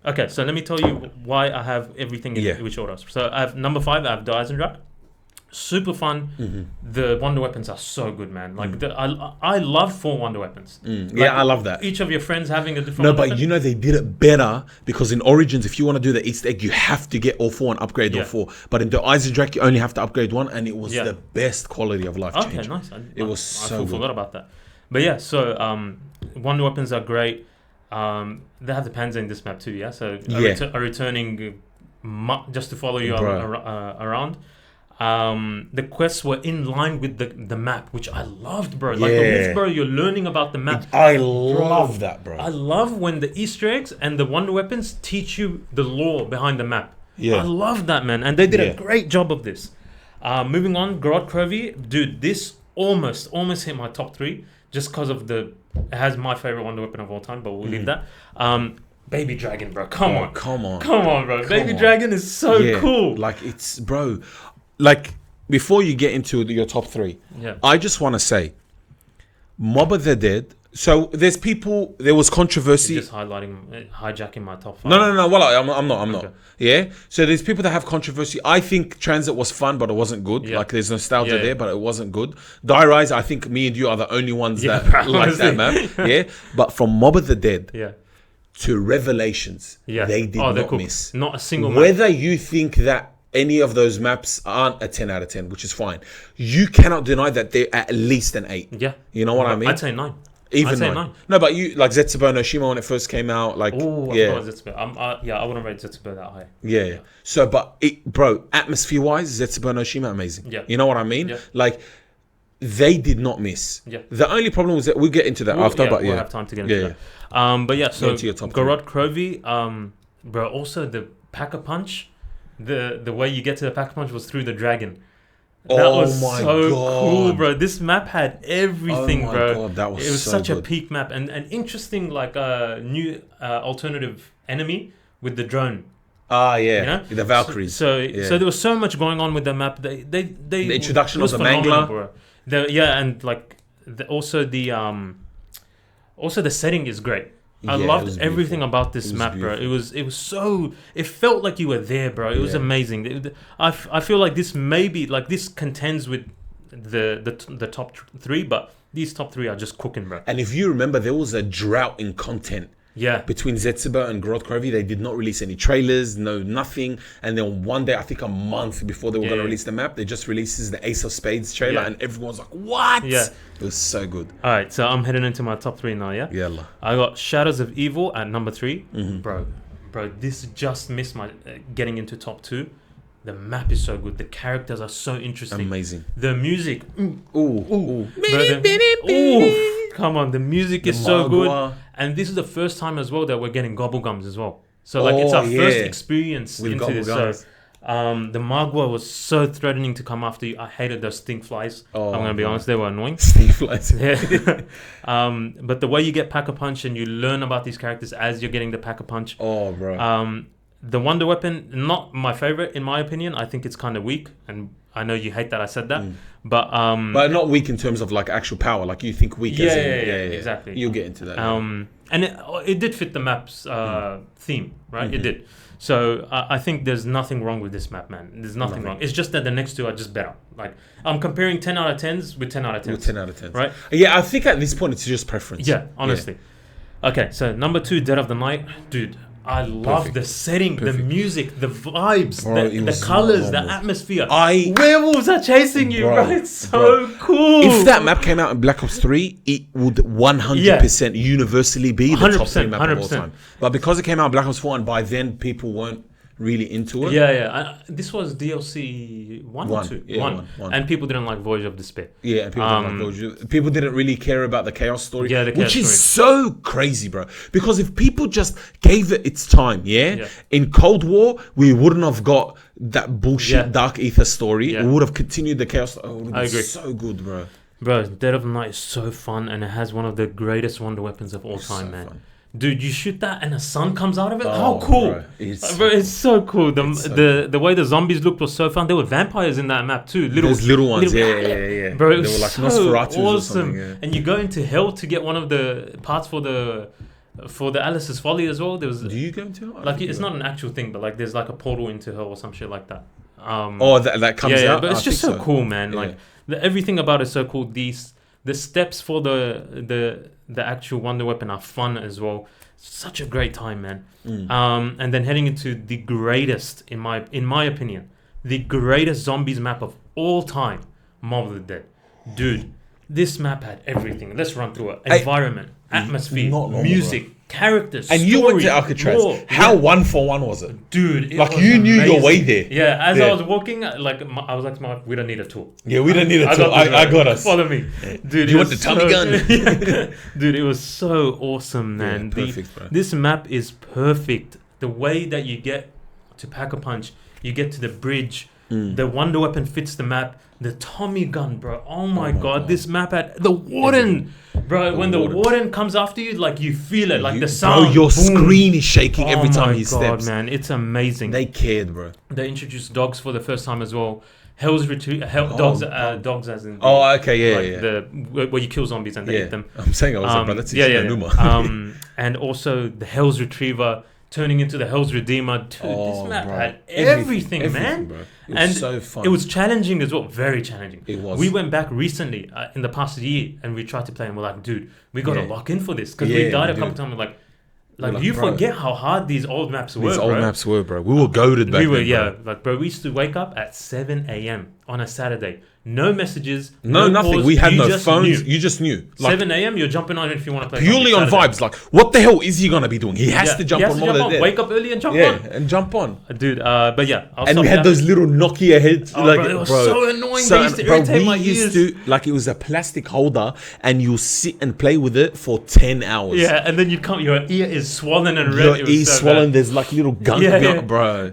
[SPEAKER 1] Okay, so let me tell you why I have everything in which order. So I have number 5, I have the Eisendrache. Super fun. Mm-hmm. The wonder weapons are so good, man. Like I love 4 wonder weapons.
[SPEAKER 2] Like, I love that.
[SPEAKER 1] Each of your friends having a different.
[SPEAKER 2] But you know they did it better because in Origins, if you want to do the Easter egg, you have to get all 4 and upgrade all 4. But in the Eisendrache, you only have to upgrade 1, and it was the best quality of life change.
[SPEAKER 1] Okay, nice.
[SPEAKER 2] I
[SPEAKER 1] forgot about that. But yeah, so wonder weapons are great. They have the Panzer in this map too. Yeah, so a returning just to follow you around. The quests were in line with the map, which I loved, bro. Like the Wolf, bro, you're learning about the map.
[SPEAKER 2] I love that, bro.
[SPEAKER 1] I love when the Easter eggs and the wonder weapons teach you the lore behind the map. Yeah. I love that, man. And they did a great job of this. Moving on, Grod Crovey. Dude, this almost hit my top 3 just because of it has my favorite wonder weapon of all time, but we'll leave that. Baby Dragon, bro. Come on, bro. Baby Dragon is so cool.
[SPEAKER 2] Like, it's, bro... Like, before you get into your top 3, I just want to say, Mob of the Dead. So there was controversy.
[SPEAKER 1] You're just hijacking my top 5.
[SPEAKER 2] No. Well, I'm not. Okay. Yeah. So there's people that have controversy. I think Transit was fun, but it wasn't good. Yeah. Like there's nostalgia there, but it wasn't good. Die Rise, I think me and you are the only ones that like that map. Yeah. But from Mob of the Dead to Revelations, they did not miss.
[SPEAKER 1] Not a single
[SPEAKER 2] map. Whether you think that any of those maps aren't a 10 out of 10, which is fine, you cannot deny that they're at least an 8.
[SPEAKER 1] Yeah.
[SPEAKER 2] You know what I mean?
[SPEAKER 1] I'd say 9.
[SPEAKER 2] Even 9. No, but you like Zetsubo no Shima when it first came out, like I wouldn't
[SPEAKER 1] rate Zetsubo that high.
[SPEAKER 2] Yeah. So, but atmosphere wise, Zetsubo no Shima amazing.
[SPEAKER 1] Yeah.
[SPEAKER 2] You know what I mean?
[SPEAKER 1] Yeah.
[SPEAKER 2] Like they did not miss.
[SPEAKER 1] Yeah.
[SPEAKER 2] The only problem was that we'll get into that after, but
[SPEAKER 1] we'll have time to get into that. But yeah, so Gorod Krovi, bro. Also the Pack a Punch, the way you get to the Pack a Punch was through the dragon. That was so cool, bro. This map had everything, bro.
[SPEAKER 2] God, that was
[SPEAKER 1] it was
[SPEAKER 2] so
[SPEAKER 1] such
[SPEAKER 2] good.
[SPEAKER 1] a peak map and an interesting, like, new alternative enemy with the drone.
[SPEAKER 2] Yeah,
[SPEAKER 1] you know?
[SPEAKER 2] The Valkyries.
[SPEAKER 1] So there was so much going on with the map. The
[SPEAKER 2] introduction of the Mangler,
[SPEAKER 1] bro. And like also the setting is great. I loved everything about this map, bro. It was so. It felt like you were there, bro. It was amazing. I feel like this this contends with the top 3, but these top 3 are just cooking, bro.
[SPEAKER 2] And if you remember, there was a drought in content.
[SPEAKER 1] Yeah.
[SPEAKER 2] Between Zetsubo and Gorod Krovi, they did not release any trailers, nothing. And then one day, I think a month before they were going to release the map, they just releases the Ace of Spades trailer, and everyone's like, "What?"
[SPEAKER 1] Yeah.
[SPEAKER 2] It was so good.
[SPEAKER 1] All right, so I'm heading into my top 3 now. Yeah.
[SPEAKER 2] Yalla.
[SPEAKER 1] I got Shadows of Evil at number 3, bro. This just missed my getting into top 2. The map is so good. The characters are so interesting.
[SPEAKER 2] Amazing.
[SPEAKER 1] The music.
[SPEAKER 2] Ooh.
[SPEAKER 1] Come on, the music is so good. And this is the first time as well that we're getting gobblegums as well. So like it's our first experience with into this. So, the Magua was so threatening to come after you. I hated those stink flies. I'm gonna be honest, they were annoying.
[SPEAKER 2] Stink flies.
[SPEAKER 1] Yeah. But the way you get Pack a Punch and you learn about these characters as you're getting the Pack a Punch.
[SPEAKER 2] Oh, bro.
[SPEAKER 1] The Wonder Weapon, not my favorite in my opinion. I think it's kind of weak, and I know you hate that I said that, but
[SPEAKER 2] not weak in terms of like actual power. Like you think weak.
[SPEAKER 1] Yeah, exactly.
[SPEAKER 2] You'll get into that.
[SPEAKER 1] And it did fit the map's theme, right? It did. So I think there's nothing wrong with this map, man. There's nothing wrong. It's just that the next 2 are just better. Like I'm comparing 10 out of 10s with 10 out of 10s.
[SPEAKER 2] With 10 out of 10s,
[SPEAKER 1] right?
[SPEAKER 2] Yeah, I think at this point it's just preference.
[SPEAKER 1] Yeah, honestly. Yeah. Okay, so number 2, Dead of the Night, dude. I love the setting, the music, the vibes, the colors, the atmosphere. Werewolves are chasing you, bro. It's so cool.
[SPEAKER 2] If that map came out in Black Ops 3, it would 100% universally be the top 3 map of all time. But because it came out in Black Ops 4, and by then people weren't really into it.
[SPEAKER 1] This was DLC 1 or 2? One. And people didn't like Voyage of Despair.
[SPEAKER 2] Yeah, people didn't like Voyage. People didn't really care about the Chaos story.
[SPEAKER 1] Yeah, the Chaos
[SPEAKER 2] which is so crazy, bro. Because if people just gave it its time, in Cold War, we wouldn't have got that bullshit Dark Ether story. We would have continued the Chaos story. It would have been so good, bro.
[SPEAKER 1] Bro, Dead of the Night is so fun, and it has one of the greatest wonder weapons of all time, man. Fun. Dude, you shoot that and a sun comes out of it? How cool!
[SPEAKER 2] Bro,
[SPEAKER 1] it's so cool. The way the zombies looked was so fun. There were vampires in that map too.
[SPEAKER 2] Those little ones, yeah.
[SPEAKER 1] Bro, it was like so awesome. And you go into hell to get one of the parts for the Alice's Folly as well. Do
[SPEAKER 2] you go into hell?
[SPEAKER 1] Like it's not an actual thing, but like there's like a portal into hell or some shit like that.
[SPEAKER 2] That comes out.
[SPEAKER 1] But it's just so cool, man. Like everything about it is so cool. The steps for the actual Wonder Weapon are fun as well. Such a great time, man. And then heading into the greatest, in my opinion, the greatest zombies map of all time, Mob of the Dead. Dude, this map had everything. Let's run through it. Environment, atmosphere, music, characters,
[SPEAKER 2] and
[SPEAKER 1] story,
[SPEAKER 2] you went to Alcatraz. How 1-for-1 was it,
[SPEAKER 1] dude?
[SPEAKER 2] Like you knew your way there.
[SPEAKER 1] Yeah, as I was walking, I was like, to my wife, we don't need a tour.
[SPEAKER 2] Yeah, we don't need a tour. I got us.
[SPEAKER 1] Follow me, dude.
[SPEAKER 2] You want the Tommy gun?
[SPEAKER 1] Dude, it was so awesome, man.
[SPEAKER 2] Yeah, perfect, bro.
[SPEAKER 1] This map is perfect. The way that you get to Pack a Punch, you get to the bridge. The wonder weapon fits the map. The Tommy gun, bro. Oh my god, this map had the warden, bro. When the warden comes after you, like you feel it, like the sound.
[SPEAKER 2] Bro, your screen is shaking every time he steps.
[SPEAKER 1] Man, it's amazing.
[SPEAKER 2] They cared, bro.
[SPEAKER 1] They introduced dogs for the first time as well. Hell's Retreat, dogs as in. Where you kill zombies and they eat them.
[SPEAKER 2] I'm saying I was like, bro, that's
[SPEAKER 1] and also the Hell's Retriever turning into the Hell's Redeemer. Dude, this map had everything, man. Bro.
[SPEAKER 2] It was so fun.
[SPEAKER 1] It was challenging as well, very challenging.
[SPEAKER 2] It was.
[SPEAKER 1] We went back recently in the past year and we tried to play and we're like, dude, we got to lock in for this because we died a couple times. We're like you forget how hard these old maps were.
[SPEAKER 2] Bro. We were goaded back
[SPEAKER 1] then, bro. We used to wake up at 7 a.m. on a Saturday. No messages.
[SPEAKER 2] No nothing. Calls. We had no phones. You just knew.
[SPEAKER 1] 7 a.m. You're jumping on if you want to play.
[SPEAKER 2] Purely on vibes. Like, what the hell is he going to be doing? He has to jump on.
[SPEAKER 1] Wake up early and jump on.
[SPEAKER 2] And jump on.
[SPEAKER 1] Dude, but yeah.
[SPEAKER 2] And we had those little Nokia heads.
[SPEAKER 1] Bro, it was so annoying. They used to irritate my ears.
[SPEAKER 2] Like, it was a plastic holder and you'll sit and play with it for 10 hours.
[SPEAKER 1] Yeah, and then your ear is swollen and red.
[SPEAKER 2] Your ear is swollen. There's like little gunk, bro.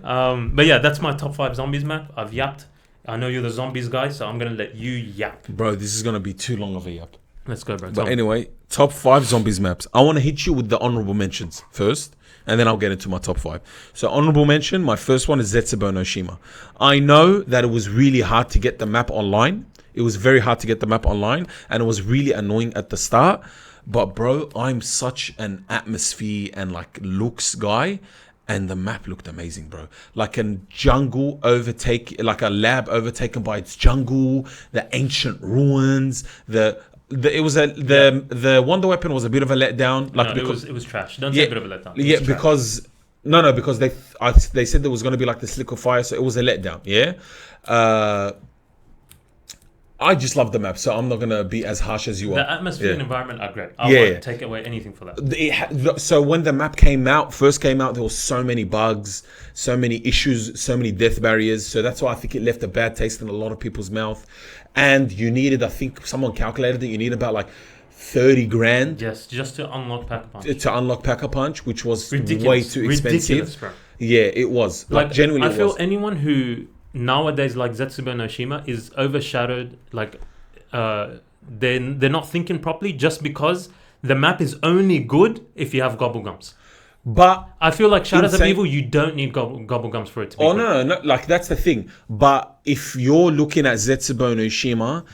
[SPEAKER 1] But yeah, that's my top 5 zombies map. I've yapped. I know you're the zombies guy, so I'm going to let you yap.
[SPEAKER 2] Bro, this is going to be too long of a yap.
[SPEAKER 1] Let's go, bro.
[SPEAKER 2] But anyway, top 5 zombies maps. I want to hit you with the honorable mentions first, and then I'll get into my top 5. So honorable mention, my first one is Zetsubo no Shima. I know that it was really hard to get the map online. It was very hard to get the map online, and it was really annoying at the start. But bro, I'm such an atmosphere and like looks guy. And the map looked amazing, bro. Like a jungle like a lab overtaken by its jungle, the ancient ruins, the wonder weapon was a bit of a letdown. Like
[SPEAKER 1] it was trash. Don't say a bit of a letdown.
[SPEAKER 2] Because they said there was going to be like this liquefier, so it was a letdown. Yeah. I just love the map, so I'm not going to be as harsh as you are.
[SPEAKER 1] The atmosphere and environment are great. I won't take away anything for that.
[SPEAKER 2] So when the map first came out, there were so many bugs, so many issues, so many death barriers. So that's why I think it left a bad taste in a lot of people's mouth. And you needed, I think someone calculated that you need about like 30 grand.
[SPEAKER 1] Yes, just to unlock Pack-a-Punch.
[SPEAKER 2] To unlock Pack-a-Punch, which was
[SPEAKER 1] ridiculous.
[SPEAKER 2] Way too expensive.
[SPEAKER 1] Bro.
[SPEAKER 2] Yeah, it was. Like genuinely,
[SPEAKER 1] I feel anyone who nowadays like Zetsubo no Shima is overshadowed. Like they're not thinking properly just because the map is only good if you have gobblegums.
[SPEAKER 2] But
[SPEAKER 1] I feel like Shadows of Evil, you don't need gobblegums for it to be good.
[SPEAKER 2] No, like that's the thing. But if you're looking at Zetsubo no Shima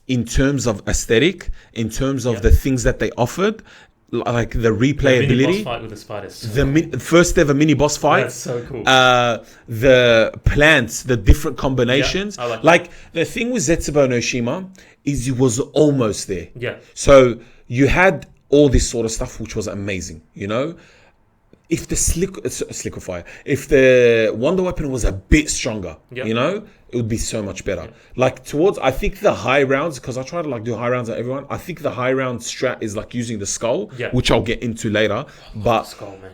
[SPEAKER 2] in terms of aesthetic, in terms of the things that they offered, like the replayability,
[SPEAKER 1] the mini boss fight with the spiders,
[SPEAKER 2] first ever mini boss fight.
[SPEAKER 1] That's so cool.
[SPEAKER 2] The plants, the different combinations. Yeah, like the thing with Zetsubo no Shima is it was almost there.
[SPEAKER 1] Yeah.
[SPEAKER 2] So you had all this sort of stuff, which was amazing. You know, if the Sliquifier, if the Wonder Weapon was a bit stronger, you know, it would be so much better. Like I think the high rounds, because I try to like do high rounds on everyone. I think the high round strat is like using the skull, which I'll get into later. But
[SPEAKER 1] skull, man.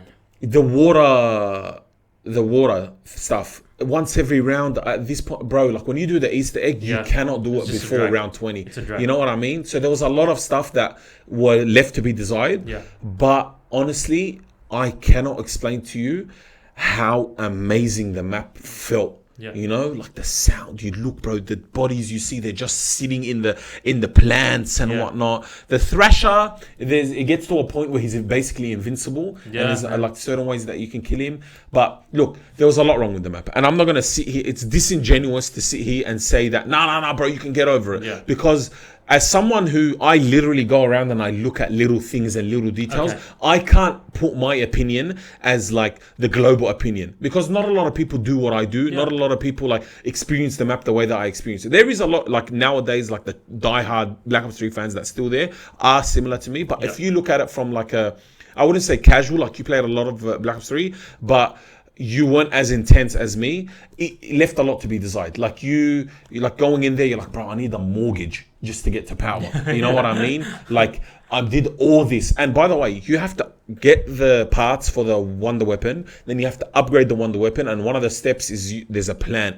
[SPEAKER 2] The water stuff, once every round at this point, bro, like when you do the Easter egg, you cannot do it before round 20. You know what I mean? So there was a lot of stuff that were left to be desired.
[SPEAKER 1] Yeah.
[SPEAKER 2] But honestly, I cannot explain to you how amazing the map felt.
[SPEAKER 1] Yeah.
[SPEAKER 2] You know, like the sound, you look, bro, the bodies you see, they're just sitting in the plants and whatnot. The Thrasher, it gets to a point where he's basically invincible.
[SPEAKER 1] Yeah.
[SPEAKER 2] And there's like certain ways that you can kill him. But look, there was a lot wrong with the map. And I'm not going to sit here. It's disingenuous to sit here and say that, no, bro, you can get over it.
[SPEAKER 1] Yeah.
[SPEAKER 2] Because as someone who I literally go around and I look at little things and little details, I can't put my opinion as like the global opinion, because not a lot of people do what I do. Not a lot of people like experience the map the way that I experience it. There is a lot like nowadays, like the diehard Black Ops 3 fans that still there are similar to me. But if you look at it from like I wouldn't say casual, like you played a lot of Black Ops 3, but you weren't as intense as me. It left a lot to be desired. Like you're like going in there, you're like, bro, I need a mortgage just to get to power. You know what I mean? Like I did all this. And by the way, you have to get the parts for the Wonder Weapon. Then you have to upgrade the Wonder Weapon. And one of the steps is there's a plant.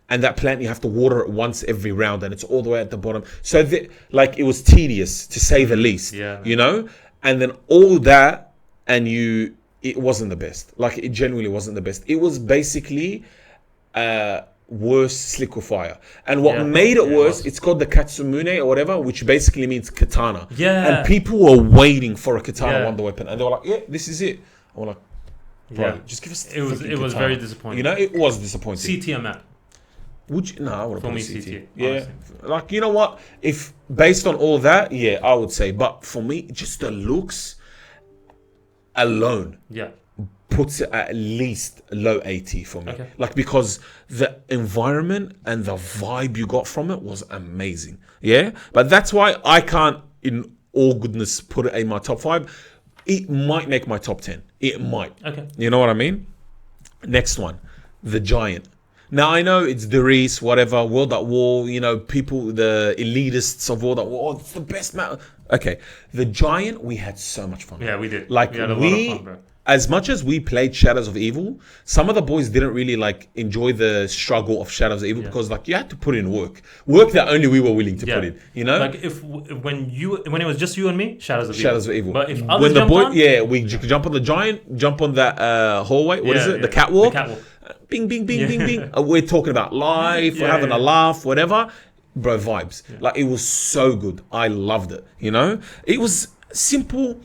[SPEAKER 2] And that plant, you have to water it once every round. And it's all the way at the bottom. So like it was tedious to say the least.
[SPEAKER 1] Yeah.
[SPEAKER 2] You know? And then all that, and it wasn't the best. Like it genuinely wasn't the best. It was basically worst liquefier. And what made it worse, it's called the Katsumune or whatever, which basically means katana.
[SPEAKER 1] Yeah.
[SPEAKER 2] And people were waiting for a katana wonder weapon. And they were like, yeah, this is it. I was like, bro, just give us the
[SPEAKER 1] It was very disappointing.
[SPEAKER 2] You know, it was disappointing.
[SPEAKER 1] CT or map?
[SPEAKER 2] Would you? No, I would have put
[SPEAKER 1] CT.
[SPEAKER 2] Yeah.
[SPEAKER 1] Honestly.
[SPEAKER 2] Like, you know what? If based on all that, yeah, I would say. But for me, just the looks alone.
[SPEAKER 1] Yeah.
[SPEAKER 2] Puts it at least low 80 for me.
[SPEAKER 1] Okay.
[SPEAKER 2] Like, because the environment and the vibe you got from it was amazing. Yeah. But that's why I can't, in all goodness, put it in my top 5. It might make my top 10. It might.
[SPEAKER 1] Okay.
[SPEAKER 2] You know what I mean? Next one, the Giant. Now, I know it's Derice, whatever, World at War, you know, people, the elitists of World at War, it's the best map. Okay. The Giant, we had so much fun.
[SPEAKER 1] Yeah, we did.
[SPEAKER 2] Like,
[SPEAKER 1] we had a lot of fun, bro.
[SPEAKER 2] As much as we played Shadows of Evil, some of the boys didn't really like enjoy the struggle of Shadows of Evil because like you had to put in work that only we were willing to put in. You know,
[SPEAKER 1] like when it was just you and me, Shadows of Evil. But if others
[SPEAKER 2] when the boy,
[SPEAKER 1] on,
[SPEAKER 2] we jump on the Giant, jump on that hallway. What is it? The catwalk. Bing, bing, bing, bing, bing. We're talking about life. We're having a laugh, whatever. Bro, vibes. Yeah. Like, it was so good. I loved it. You know, it was simple.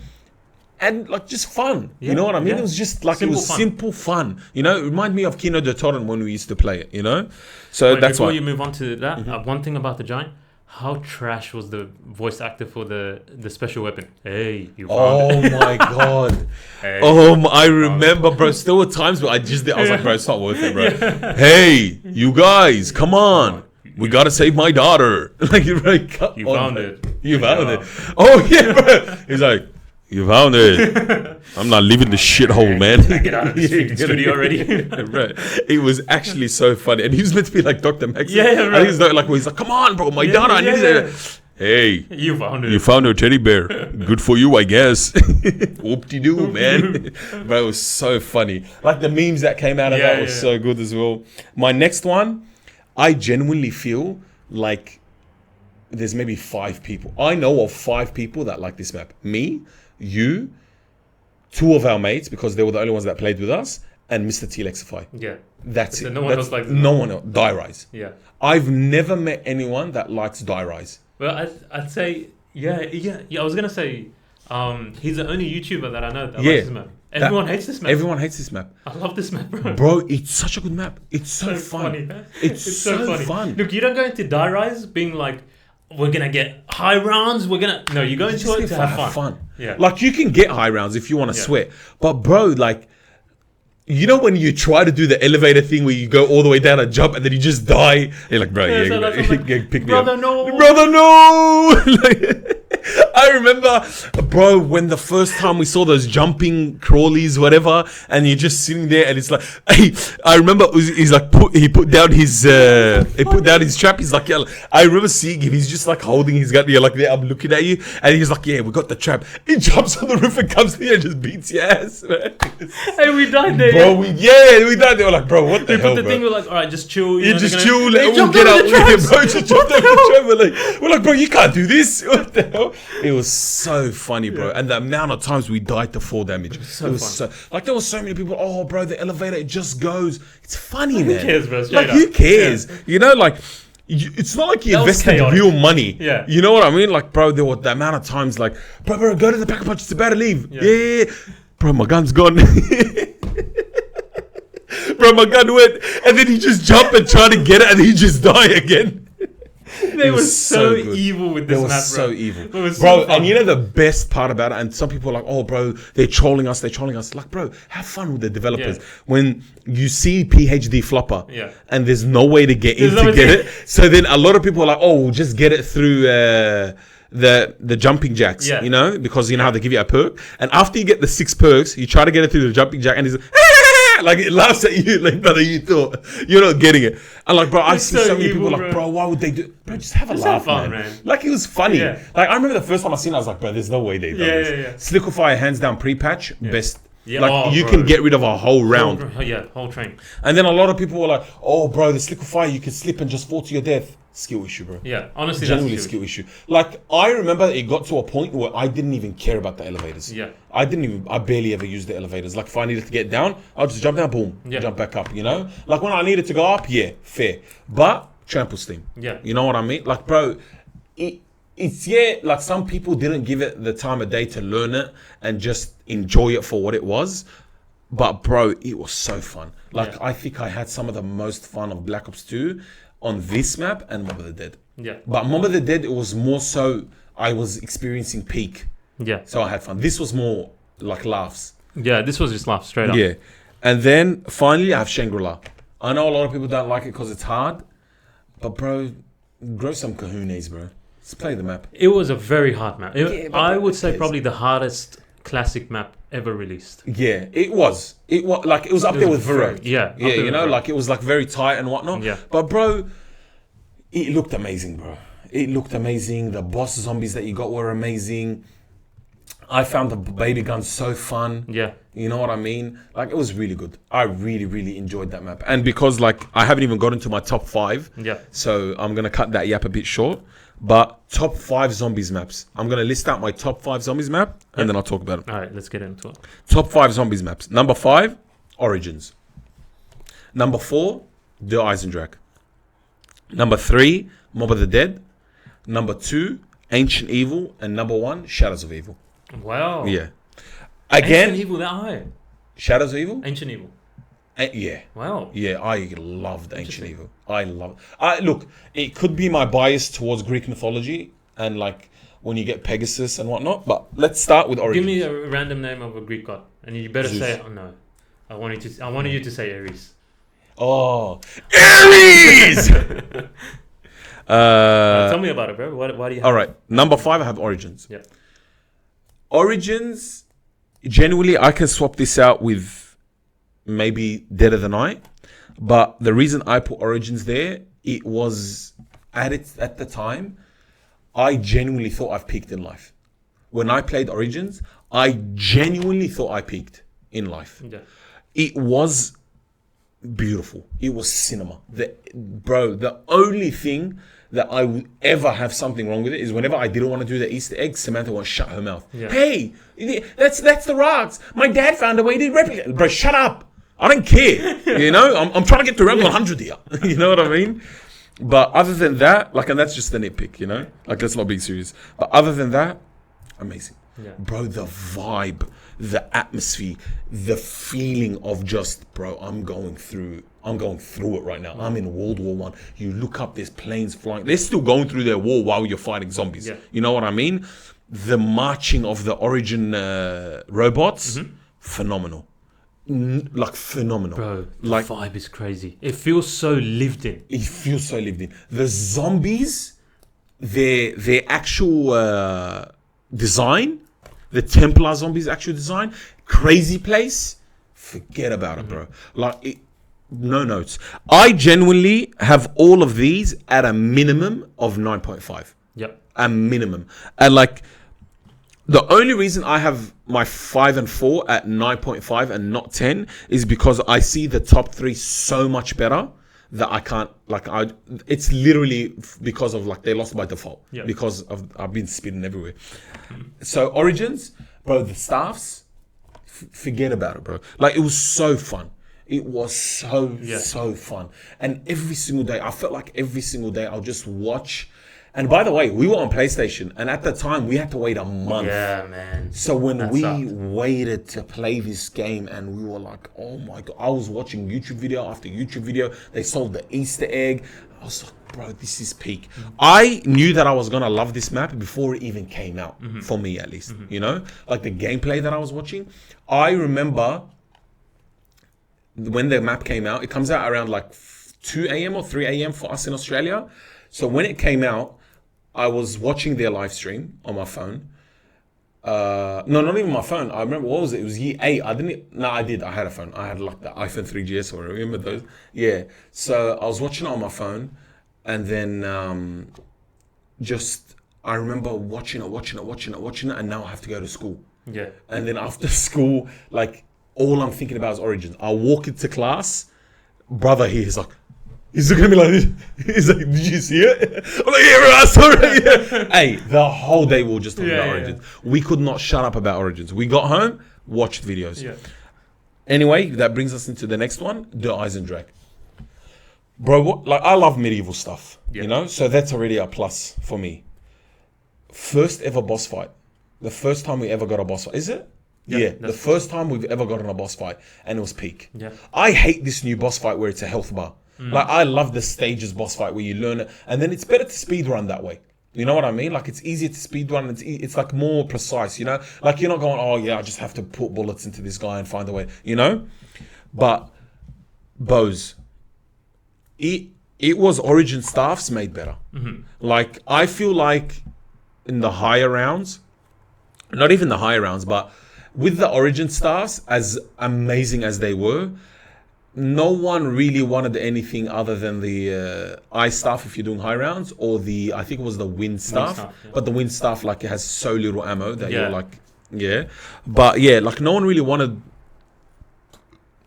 [SPEAKER 2] And like just fun, you know what I mean? It was just like simple fun. You know, it reminded me of Kino de Torrent when we used to play it. You know, so that's why.
[SPEAKER 1] Before you move on to that, one thing about the Giant, how trash was the voice actor for the special weapon? Hey, you found it.
[SPEAKER 2] My god!
[SPEAKER 1] Hey,
[SPEAKER 2] I remember, bro. There were times where I was like, bro, it's not worth it, bro. Hey, you guys, come on. We gotta save my daughter. Like, you
[SPEAKER 1] found it.
[SPEAKER 2] You found it. Oh yeah, bro. He's like, you found it. I'm not leaving the shithole, man.
[SPEAKER 1] Get out of this studio already.
[SPEAKER 2] Right. It was actually so funny. And he was meant to be like Dr. Max.
[SPEAKER 1] Yeah, right.
[SPEAKER 2] He's like, come on, bro, my daughter, I need it. Hey,
[SPEAKER 1] you found it.
[SPEAKER 2] You found a teddy bear. Good for you, I guess. Whoop-de-doo, man. But it was so funny. Like, the memes that came out of that was so good as well. My next one, I genuinely feel like there's maybe 5 people. I know of 5 people that like this map. Me, you, 2 of our mates, because they were the only ones that played with us, and Mr. T-Lexify.
[SPEAKER 1] Yeah.
[SPEAKER 2] That's
[SPEAKER 1] so
[SPEAKER 2] it.
[SPEAKER 1] No one else likes it.
[SPEAKER 2] No one else. Die Rise.
[SPEAKER 1] Yeah.
[SPEAKER 2] I've never met anyone that likes Die Rise.
[SPEAKER 1] Well, I'd say, yeah. I was going to say, he's the only YouTuber that I know that likes this map. Everyone hates this map.
[SPEAKER 2] Everyone hates this map.
[SPEAKER 1] I love this map, bro.
[SPEAKER 2] Bro, it's such a good map. It's so fun.
[SPEAKER 1] Funny.
[SPEAKER 2] It's so funny.
[SPEAKER 1] Fun. Look, you don't go into Die Rise being like, we're gonna get high rounds. No, you go into it to have fun. Yeah,
[SPEAKER 2] like you can get high rounds if you want to sweat, but bro, like, you know when you try to do the elevator thing where you go all the way down and jump and then you just die. You're like, bro, pick me up, brother, no. Like, I remember, bro, when the first time we saw those jumping crawlies, whatever, and you're just sitting there, and it's like, hey, I remember he's like, he put down his trap. He's like, yeah, I remember seeing him. He's just like holding his gun. You're like, there, I'm looking at you, and he's like, yeah, we got the trap. He jumps on the roof and comes here and just beats your ass, man.
[SPEAKER 1] Hey, we died there,
[SPEAKER 2] bro. We died there. We're like, bro, what the hell,
[SPEAKER 1] bro?
[SPEAKER 2] The
[SPEAKER 1] thing, we're like, all right, just chill.
[SPEAKER 2] You just chill. We'll get out. Bro, just jumped over the trap. We're like, bro, you can't do this. What the hell? It was so funny, bro. And the amount of times we died to 4 damage. It was so like, there were so many people, oh, bro, the elevator, it just goes. It's funny, man.
[SPEAKER 1] Who cares, bro?
[SPEAKER 2] Like, who cares? Yeah. You know, like, it's not like you invested real money.
[SPEAKER 1] Yeah.
[SPEAKER 2] You know what I mean? Like, bro, there were the amount of times, like, bro, go to the pack-a-punch. It's about to leave. Yeah. Bro, my gun's gone. Bro, my gun went. And then he just jumped and tried to get it and he just died again.
[SPEAKER 1] They were so evil with this map, bro.
[SPEAKER 2] So evil. Bro, and you know the best part about it, and some people are like, oh, bro, they're trolling us. Like, bro, have fun with the developers. When you see PhD Flopper and there's no way to get it, so then a lot of people are like, oh, we'll just get it through the jumping jacks, you know, because you know how they give you a perk. And after you get the 6 perks, you try to get it through the jumping jack and it's like, it laughs at you, like, brother, you thought you're not getting it. And like, bro, I see so many people like, bro, why would they do? Bro, just have a laugh, man. Like, it was funny. Like, I remember the first time I seen it, I was like, bro, there's no way they done this. Slickify, hands down, pre-patch, best
[SPEAKER 1] Yeah,
[SPEAKER 2] like you can get rid of a whole round.
[SPEAKER 1] Whole train.
[SPEAKER 2] And then a lot of people were like, "Oh, bro, this liquefy, you can slip and just fall to your death." Skill issue, bro.
[SPEAKER 1] Yeah, honestly,
[SPEAKER 2] Genuinely
[SPEAKER 1] that's
[SPEAKER 2] skill issue. Like I remember it got to a point where I didn't even care about the elevators.
[SPEAKER 1] Yeah.
[SPEAKER 2] I barely ever used the elevators. Like if I needed to get down, I'll just jump down, boom, jump back up. You know, like when I needed to go up, yeah, fair. But trample steam.
[SPEAKER 1] Yeah.
[SPEAKER 2] You know what I mean? Like, bro, it's like some people didn't give it the time of day to learn it and just enjoy it for what it was. But bro, it was so fun. Like I think I had some of the most fun of Black Ops 2 on this map and Mob of the Dead.
[SPEAKER 1] Yeah.
[SPEAKER 2] But Mob of the Dead, it was more so I was experiencing peak.
[SPEAKER 1] Yeah.
[SPEAKER 2] So I had fun. This was more like laughs.
[SPEAKER 1] Yeah, this was just laughs straight up.
[SPEAKER 2] Yeah. And then finally I have Shangri-La. I know a lot of people don't like it because it's hard. But bro, grow some kahunas, bro. Let's play the map.
[SPEAKER 1] It was a very hard map. I would say
[SPEAKER 2] cares?
[SPEAKER 1] Probably the hardest classic map ever released.
[SPEAKER 2] Yeah, it was. It was up there with Vero.
[SPEAKER 1] Yeah,
[SPEAKER 2] you know, like it was like very tight and whatnot.
[SPEAKER 1] Yeah.
[SPEAKER 2] But bro, it looked amazing, bro. It looked amazing. The boss zombies that you got were amazing. I found the baby gun so fun.
[SPEAKER 1] Yeah.
[SPEAKER 2] You know what I mean? Like it was really good. I really, really enjoyed that map. And because like I haven't even got into my top 5.
[SPEAKER 1] Yeah.
[SPEAKER 2] So I'm gonna cut that yap a bit short. But top 5 zombies maps. I'm gonna list out my top 5 zombies map and then I'll talk about it.
[SPEAKER 1] All right, let's get into it.
[SPEAKER 2] Top 5 zombies maps. Number 5, Origins. Number 4, The Eisendrache. Number 3, Mob of the Dead. Number 2, Ancient Evil. And number 1, Shadows of Evil.
[SPEAKER 1] Wow.
[SPEAKER 2] Yeah. Again,
[SPEAKER 1] Ancient Evil that high.
[SPEAKER 2] Shadows of Evil?
[SPEAKER 1] Ancient Evil.
[SPEAKER 2] Yeah.
[SPEAKER 1] Wow.
[SPEAKER 2] Yeah, I loved Ancient Evil. Look, it could be my bias towards Greek mythology and like when you get Pegasus and whatnot, but let's start with Origins.
[SPEAKER 1] Give me a random name of a Greek god, and you better
[SPEAKER 2] Zeus.
[SPEAKER 1] say, oh no, I wanted you to say Ares.
[SPEAKER 2] Oh, Ares!
[SPEAKER 1] Tell me about it, bro. Why do you have
[SPEAKER 2] all right, number 5, I have Origins.
[SPEAKER 1] Yeah.
[SPEAKER 2] Origins, genuinely, I can swap this out with maybe Dead of the Night, but the reason I put Origins there, it was at the time, I genuinely thought I've peaked in life. When I played Origins, I genuinely thought I peaked in life.
[SPEAKER 1] Yeah.
[SPEAKER 2] It was beautiful. It was cinema. The only thing that I would ever have something wrong with it is whenever I didn't want to do the Easter egg, Samantha would shut her mouth.
[SPEAKER 1] Yeah.
[SPEAKER 2] Hey, that's the rocks. My dad found a way to replicate. Bro, shut up. I don't care. You know, I'm trying to get to round 100 here. You know what I mean? But other than that, like, and that's just a nitpick, you know? Like, let's not be serious. But other than that, amazing.
[SPEAKER 1] Yeah.
[SPEAKER 2] Bro, the vibe, the atmosphere, the feeling of just, bro, I'm going through it right now. I'm in World War One. You look up, there's planes flying. They're still going through their war while you're fighting zombies.
[SPEAKER 1] Yeah.
[SPEAKER 2] You know what I mean? The marching of the Origin robots, phenomenal. Like phenomenal.
[SPEAKER 1] Bro, the
[SPEAKER 2] like
[SPEAKER 1] vibe is crazy. It feels so lived in.
[SPEAKER 2] It feels so lived in. The zombies, their actual design, the Templar zombies' actual design, crazy place. Forget about it, bro. Like, no notes. I genuinely have all of these at a minimum of 9.5.
[SPEAKER 1] Yep.
[SPEAKER 2] A minimum. And like, the only reason I have my 5 and 4 at 9.5 and not 10 is because I see the top 3 so much better that I can't, like, it's literally because of, like, they lost by default.
[SPEAKER 1] Yeah.
[SPEAKER 2] Because of, I've been spinning everywhere. So Origins, bro, the staffs, forget about it, bro. Like, it was so fun. It was so fun. And every single day, I felt like every single day I'll just watch. And by the way, we were on PlayStation, and at the time we had to wait a month.
[SPEAKER 1] Yeah, man.
[SPEAKER 2] So when we waited to play this game, and we were like, "Oh my god!" I was watching YouTube video after YouTube video. They sold the Easter egg. I was like, "Bro, this is peak." I knew that I was gonna love this map before it even came out, for me at least. You know, like the gameplay that I was watching. I remember when the map came out. It comes out around like 2 a.m. or 3 a.m. for us in Australia. So when it came out, I was watching their live stream on my phone. No, not even my phone. I remember, what was it? It was year 8. I did. I had a phone. I had like the iPhone 3GS, or remember those? Yeah. So I was watching it on my phone, and then I remember watching it, and now I have to go to school.
[SPEAKER 1] Yeah.
[SPEAKER 2] And then after school, like, all I'm thinking about is Origins. I walk into class, brother here is like, he's looking at me like this. He's like, did you see it? I'm like, yeah, bro, I saw it. Yeah. Hey, the whole day we were just talking about Origins. We could not shut up about Origins. We got home, watched videos.
[SPEAKER 1] Yeah.
[SPEAKER 2] Anyway, that brings us into the next one, the Eisendrache. Bro, like I love medieval stuff, you know? So that's already a plus for me. First ever boss fight. The first time we ever got a boss fight. Is it? Yeah, the first time we've ever gotten a boss fight, and it was peak.
[SPEAKER 1] Yeah.
[SPEAKER 2] I hate this new boss fight where it's a health bar. Like I love the stages boss fight where you learn it, and then it's better to speed run that way. You know what I mean? Like it's easier to speed run. It's like more precise. You know, like you're not going, oh yeah, I just have to put bullets into this guy and find a way. You know, but bows. It was Origin staffs made better. Like I feel like in the higher rounds, not even the higher rounds, but with the Origin staffs, as amazing as they were, no one really wanted anything other than the ice staff if you're doing high rounds, or the, I think it was the wind staff. But the wind staff, like it has so little ammo that you're like, But yeah, like no one really wanted,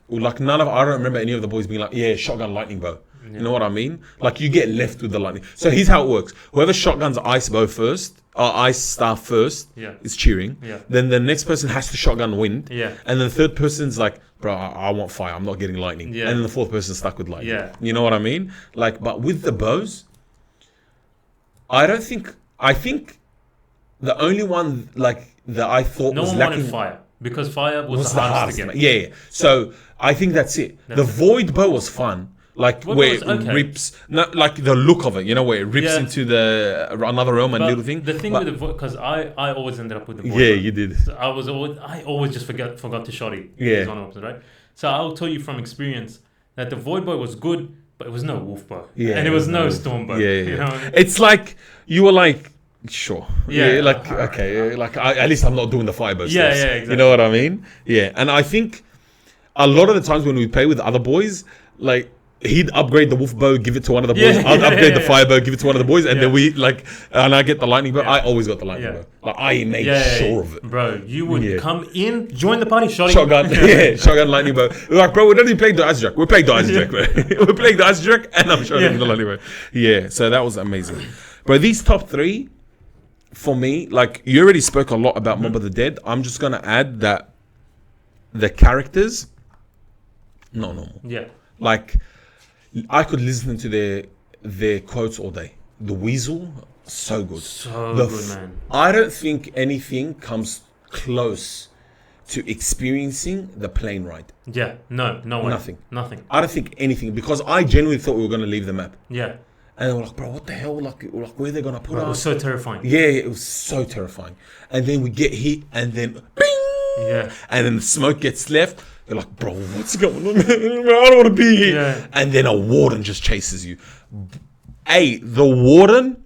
[SPEAKER 2] like I don't remember any of the boys being like, yeah, shotgun lightning bow. You know what I mean? Like you get left with the lightning. So here's how it works. Whoever shotguns ice bow first, or ice staff first, is cheering. Then the next person has to shotgun wind. And then the third person's like, bro, I want fire. I'm not getting lightning. And then the fourth person's stuck with lightning. You know what I mean? Like, but with the bows, I think the only one like that I thought was lacking.
[SPEAKER 1] Wanted fire. Because fire was the hardest to get.
[SPEAKER 2] Yeah. So I think that's it. The void bow was fun. Like where it rips, not like the look of it, you know, where it rips into the another realm and little thing.
[SPEAKER 1] The thing with the void, because I always ended up with the void.
[SPEAKER 2] Yeah, you did.
[SPEAKER 1] So I always just forgot to shot it. Yeah. Right. So I'll tell you from experience that the void bow was good, but it was no wolf bow. Yeah. And it was no storm bow. Yeah. You know what I mean? It's
[SPEAKER 2] like you were like, sure. Yeah. Like okay. Like at least I'm not doing the fire bow.
[SPEAKER 1] Yeah. Exactly.
[SPEAKER 2] You know what I mean? Yeah. And I think a lot of the times when we play with other boys, like, he'd upgrade the wolf bow, give it to one of the boys. I'd upgrade the fire bow, give it to one of the boys, and then we and I get the lightning bow. I always got the lightning bow. Like I made sure of it.
[SPEAKER 1] Bro, you would come in, join the party,
[SPEAKER 2] shotgun, shotgun, lightning bow. We're like, bro, we're not even playing the Eisendrache. We're playing the Eisendrache, bro. We're playing the Eisendrache, and I'm shotgunning the lightning bow. Yeah, so that was amazing. Bro, these top three, for me, like you already spoke a lot about Mob of the Dead. I'm just gonna add that the characters, not normal.
[SPEAKER 1] Yeah,
[SPEAKER 2] like. I could listen to their quotes all day. The Weasel, so good.
[SPEAKER 1] So good, man.
[SPEAKER 2] I don't think anything comes close to experiencing the plane ride.
[SPEAKER 1] Yeah, no way. Nothing.
[SPEAKER 2] I don't think anything, because I genuinely thought we were going to leave the map.
[SPEAKER 1] Yeah.
[SPEAKER 2] And they were like, bro, what the hell? Like where are they going to put us?
[SPEAKER 1] It was so terrifying.
[SPEAKER 2] Yeah, it was so terrifying. And then we get hit, and then bing!
[SPEAKER 1] Yeah.
[SPEAKER 2] And then the smoke gets left. You're like, bro, what's going on, man? I don't want to be here.
[SPEAKER 1] Yeah.
[SPEAKER 2] And then a warden just chases you. Hey, the warden,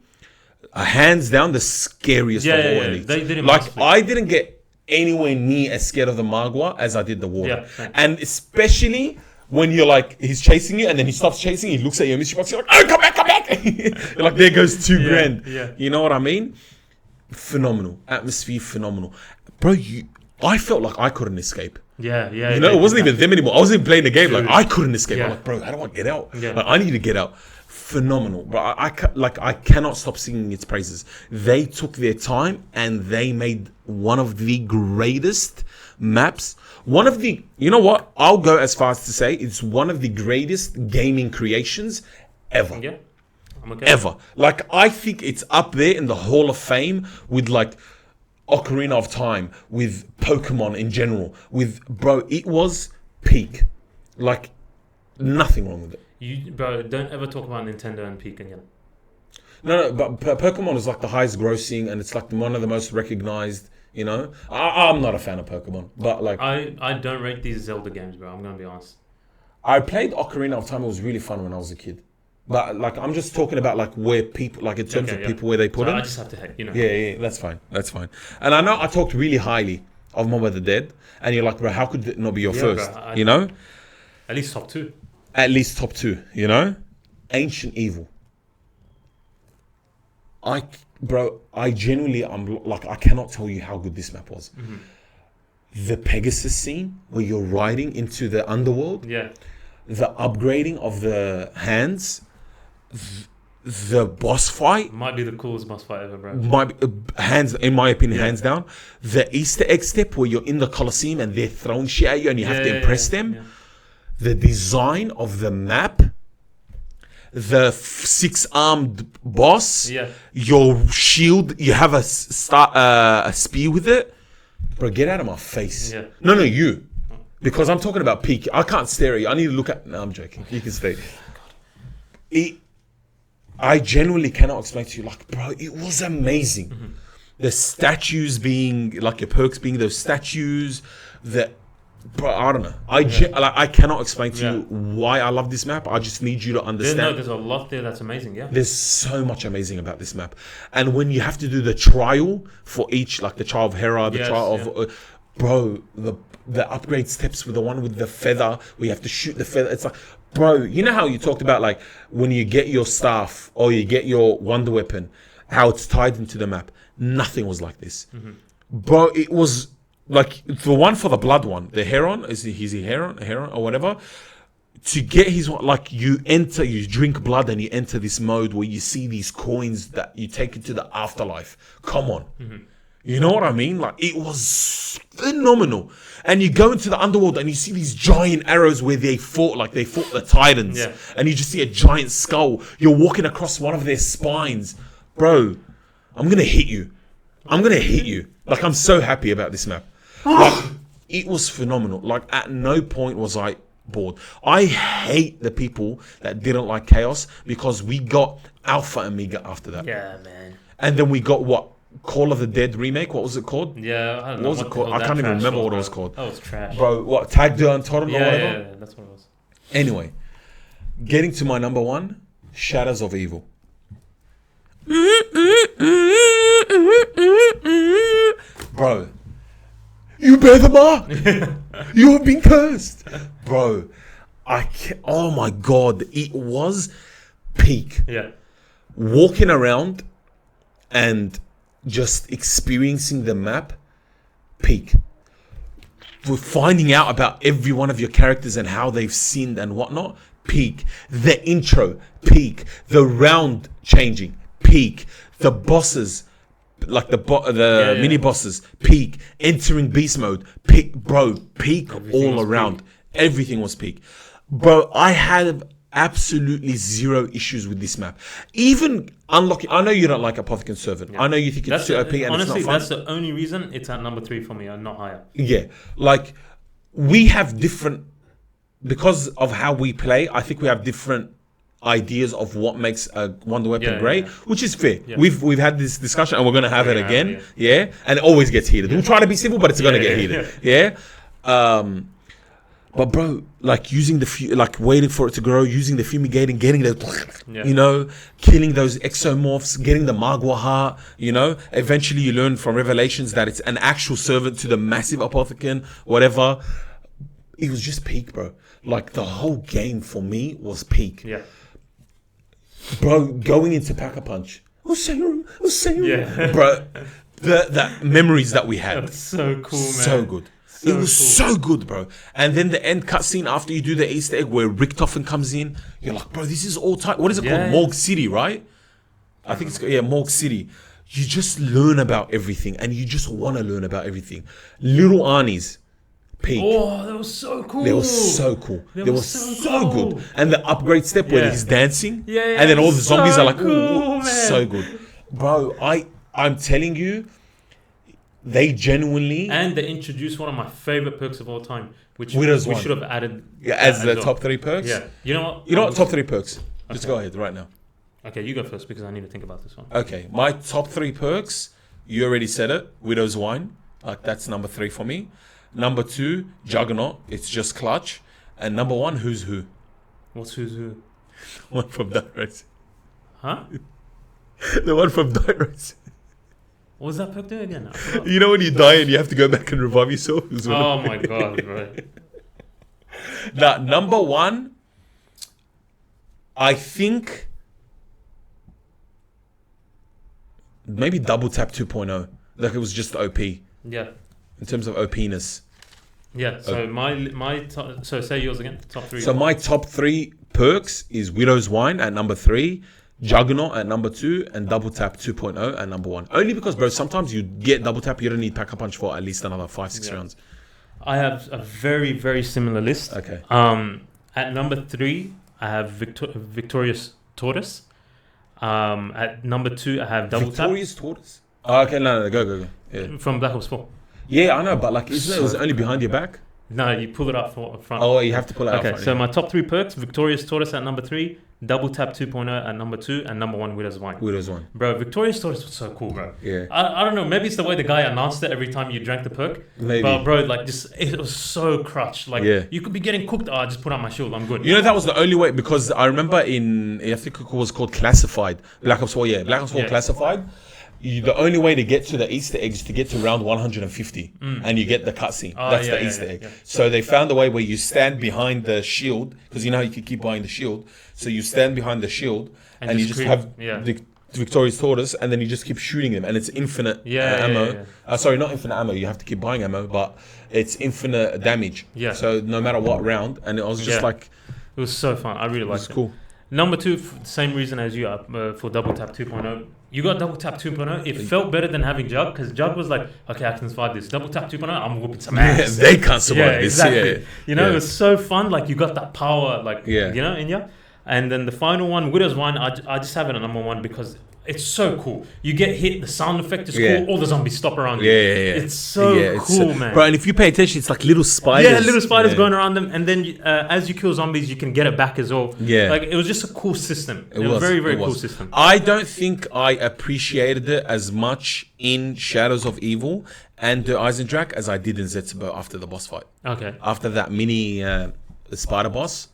[SPEAKER 2] hands down, the scariest of all elites.
[SPEAKER 1] They didn't
[SPEAKER 2] I didn't get anywhere near as scared of the Magua as I did the warden. And especially when you're like, he's chasing you, and then he stops chasing, he looks at your mystery box, you're like, oh, come back. You're like, there goes $2 grand.
[SPEAKER 1] Yeah.
[SPEAKER 2] You know what I mean? Phenomenal. Atmosphere, phenomenal. Bro, I felt like I couldn't escape.
[SPEAKER 1] Yeah.
[SPEAKER 2] You know, it wasn't even them anymore. I wasn't even playing the game. Like, I couldn't escape. I'm like, bro, how do I get out?
[SPEAKER 1] Yeah.
[SPEAKER 2] Like, I need to get out. Phenomenal. But I cannot stop singing its praises. They took their time and they made one of the greatest maps. You know what? I'll go as far as to say it's one of the greatest gaming creations ever.
[SPEAKER 1] Yeah. I'm okay.
[SPEAKER 2] Ever. Like, I think it's up there in the Hall of Fame with, like, Ocarina of Time, with Pokemon in general, it was peak. Like, nothing wrong with it.
[SPEAKER 1] Bro, don't ever talk about Nintendo and peak again.
[SPEAKER 2] No, but Pokemon is like the highest grossing, and it's like one of the most recognized, you know? I'm not a fan of Pokemon, but like...
[SPEAKER 1] I don't rate these Zelda games, bro, I'm gonna be honest.
[SPEAKER 2] I played Ocarina of Time, it was really fun when I was a kid. But like, I'm just talking about like where people, like in terms of people where they put them.
[SPEAKER 1] I just have to hate, you know.
[SPEAKER 2] Yeah, that's fine. And I know I talked really highly of Mob of the Dead, and you're like, bro, how could it not be your first? Bro, you know?
[SPEAKER 1] At least top two.
[SPEAKER 2] You know? Ancient Evil. I genuinely, I'm like, I cannot tell you how good this map was. the Pegasus scene where you're riding into the underworld.
[SPEAKER 1] Yeah.
[SPEAKER 2] The upgrading of the hands. The boss fight
[SPEAKER 1] might be the coolest boss fight ever, bro.
[SPEAKER 2] Might be, hands, in my opinion, hands down. The Easter egg step where you're in the Colosseum and they're throwing shit at you and you have to impress them. Yeah. The design of the map, the 6-armed boss, your shield, you have a spear with it. Bro, get out of my face. Yeah. No, you. Because I'm talking about peak. I can't stare at you. I need to look at... No, I'm joking. You can stay. I genuinely cannot explain to you, like, bro, it was amazing. Mm-hmm. The statues being, like, your perks being those statues, bro, I don't know. I cannot explain to you why I love this map. I just need you to understand.
[SPEAKER 1] There's a lot there that's amazing, yeah.
[SPEAKER 2] There's so much amazing about this map. And when you have to do the trial for each, like the trial of Hera, the trial of... bro, the upgrade steps with the one with the feather, where you have to shoot the feather. It's like... Bro, you know how you talked about, like, when you get your staff or you get your wonder weapon, how it's tied into the map? Nothing was like this. Mm-hmm. Bro, it was like the one for the blood one, the Heron, is he Heron or whatever? To get his one, like, you drink blood and you enter this mode where you see these coins that you take into the afterlife. Come on. Mm-hmm. You know what I mean? Like, it was phenomenal. And you go into the underworld and you see these giant arrows where they fought the Titans. Yeah. And you just see a giant skull. You're walking across one of their spines. Bro, I'm going to hit you. Like, I'm so happy about this map. Like, it was phenomenal. Like, at no point was I bored. I hate the people that didn't like Chaos because we got Alpha Amiga after that.
[SPEAKER 1] Yeah, man.
[SPEAKER 2] And then we got what? Call of the Dead remake. What was it called?
[SPEAKER 1] Yeah, I don't know.
[SPEAKER 2] What was it called? I can't even remember what it was called.
[SPEAKER 1] Oh, it's trash.
[SPEAKER 2] Bro, what? Tag de Untold or whatever?
[SPEAKER 1] Yeah, that's what it was.
[SPEAKER 2] Anyway, getting to my number one, Shadows of Evil. Bro, you bear the mark. You have been cursed. Bro, oh my God, it was peak.
[SPEAKER 1] Yeah.
[SPEAKER 2] Walking around and just experiencing the map, peak. For finding out about every one of your characters and how they've sinned and whatnot, peak. The intro, peak. The round changing, peak. The bosses, like the mini bosses, peak. Entering beast mode, peak. Bro, peak. Everything all around. Peak. Everything was peak. Bro, I had absolutely zero issues with this map. Even unlocking... I know you don't like Apothecary Servant. Yeah. I know you think it's too OP and
[SPEAKER 1] honestly,
[SPEAKER 2] it's not fun.
[SPEAKER 1] That's the only reason it's at number 3 for me and not higher.
[SPEAKER 2] Yeah. Like, we have different... Because of how we play, I think we have different ideas of what makes a Wonder Weapon great, which is fair. Yeah. We've had this discussion and we're going to have it again. Yeah. And it always gets heated. We'll try to be civil, but it's going to get heated. Yeah. But bro, like using waiting for it to grow, using the fumigating, getting the, killing those exomorphs, getting the Magua heart, eventually you learn from Revelations that it's an actual servant to the massive Apothecon, whatever. It was just peak, bro. Like the whole game for me was peak.
[SPEAKER 1] Yeah.
[SPEAKER 2] Bro, going into Pack-a-Punch. Yeah. Bro, the memories that we had.
[SPEAKER 1] That's so cool, man.
[SPEAKER 2] So good. It was so good, bro. And then the end cutscene after you do the Easter egg where Richtofen comes in, you're like, bro, this is all time. What is it called? Morgue City, right? I think it's Morgue City. You just learn about everything, and you just want to learn about everything. Little Arnie's peak.
[SPEAKER 1] Oh, that was so cool.
[SPEAKER 2] They were so cool. They were so good. And the upgrade step where he's dancing, and then all the zombies are like, ooh, so good, bro. I'm telling you. They genuinely...
[SPEAKER 1] And they introduced one of my favorite perks of all time, which we should have added...
[SPEAKER 2] Yeah, as the top 3 perks?
[SPEAKER 1] Yeah. You know what?
[SPEAKER 2] Top 3 perks. Just go ahead right now.
[SPEAKER 1] Okay, you go first because I need to think about this one.
[SPEAKER 2] Okay, my top 3 perks, you already said it. Widow's Wine. That's number 3 for me. Number 2, Juggernaut. It's just clutch. And number 1, Who's Who.
[SPEAKER 1] What's Who's Who?
[SPEAKER 2] One from Dirt Race.
[SPEAKER 1] Huh?
[SPEAKER 2] The one from Dirt Race.
[SPEAKER 1] What was that perk doing again?
[SPEAKER 2] You know when you die and you have to go back and revive yourself?
[SPEAKER 1] Oh my God, bro.
[SPEAKER 2] Now, number 1, I think maybe Double Tap 2.0. Like it was just OP.
[SPEAKER 1] Yeah.
[SPEAKER 2] in terms of OPness.
[SPEAKER 1] Yeah. So so say yours again. Top 3.
[SPEAKER 2] So my top 3 perks is Widow's Wine at number 3, Juggernaut at number 2, and Double Tap 2.0 at number 1. Only because, bro, sometimes you get Double Tap, you don't need Pack-a-Punch for at least another 5-6 rounds.
[SPEAKER 1] I have a very, very similar list.
[SPEAKER 2] Okay.
[SPEAKER 1] At number 3, I have Victorious Tortoise. At number 2, I have Double
[SPEAKER 2] Victorious Tortoise? Oh, okay, no, go. Yeah.
[SPEAKER 1] From Black Ops 4.
[SPEAKER 2] Yeah, I know, but like, isn't it was only behind your back?
[SPEAKER 1] No, you pull it up front.
[SPEAKER 2] Oh, you have to pull it up front.
[SPEAKER 1] Okay, so my top 3 perks: Victorious Tortoise at number 3, Double Tap 2.0 at number 2, and number 1 Widow's Wine.
[SPEAKER 2] Widow's Wine.
[SPEAKER 1] Bro, Victorious Tortoise was so cool, bro.
[SPEAKER 2] Yeah.
[SPEAKER 1] I don't know, maybe it's the way the guy announced it every time you drank the perk.
[SPEAKER 2] Maybe.
[SPEAKER 1] But bro, like it was so crutch. Like you could be getting cooked. I just put on my shield. I'm good.
[SPEAKER 2] You know, that was the only way, because I remember I think it was called Classified. Black Ops 4, Black Ops 4 Classified. The only way to get to the Easter egg is to get to round 150 and you get the cutscene. That's the Easter egg. So they found a way where you stand behind the shield, because you know how you can keep buying the shield. So you stand behind the shield and you just have the Victorious Tortoise, and then you just keep shooting them, and it's infinite ammo. Sorry, not infinite ammo. You have to keep buying ammo, but it's infinite damage. Yeah. So no matter what round, and it was just like,
[SPEAKER 1] it was so fun. I really liked it.
[SPEAKER 2] Cool.
[SPEAKER 1] Number 2, same reason as you for Double Tap 2.0. You got Double Tap 2.0. It felt better than having Jug, because Jug was like, okay, I can survive this. Double Tap 2.0, I'm whooping some ass.
[SPEAKER 2] They can't survive this.
[SPEAKER 1] Exactly. You know, it was so fun. Like, you got that power, like, you know, in you. And then the final one, Widow's Wine, I just have it at number 1 because it's so cool. You get hit, the sound effect is cool. All the zombies stop around you. It's so cool, man.
[SPEAKER 2] Bro, and if you pay attention, it's like little spiders.
[SPEAKER 1] Yeah, little spiders going around them. And then as you kill zombies, you can get it back as well. Yeah. Like, it was just a cool system. It was a very, very cool system.
[SPEAKER 2] I don't think I appreciated it as much in Shadows of Evil and the Eisendrache as I did in Zetsubo after the boss fight.
[SPEAKER 1] Okay.
[SPEAKER 2] After that mini spider boss,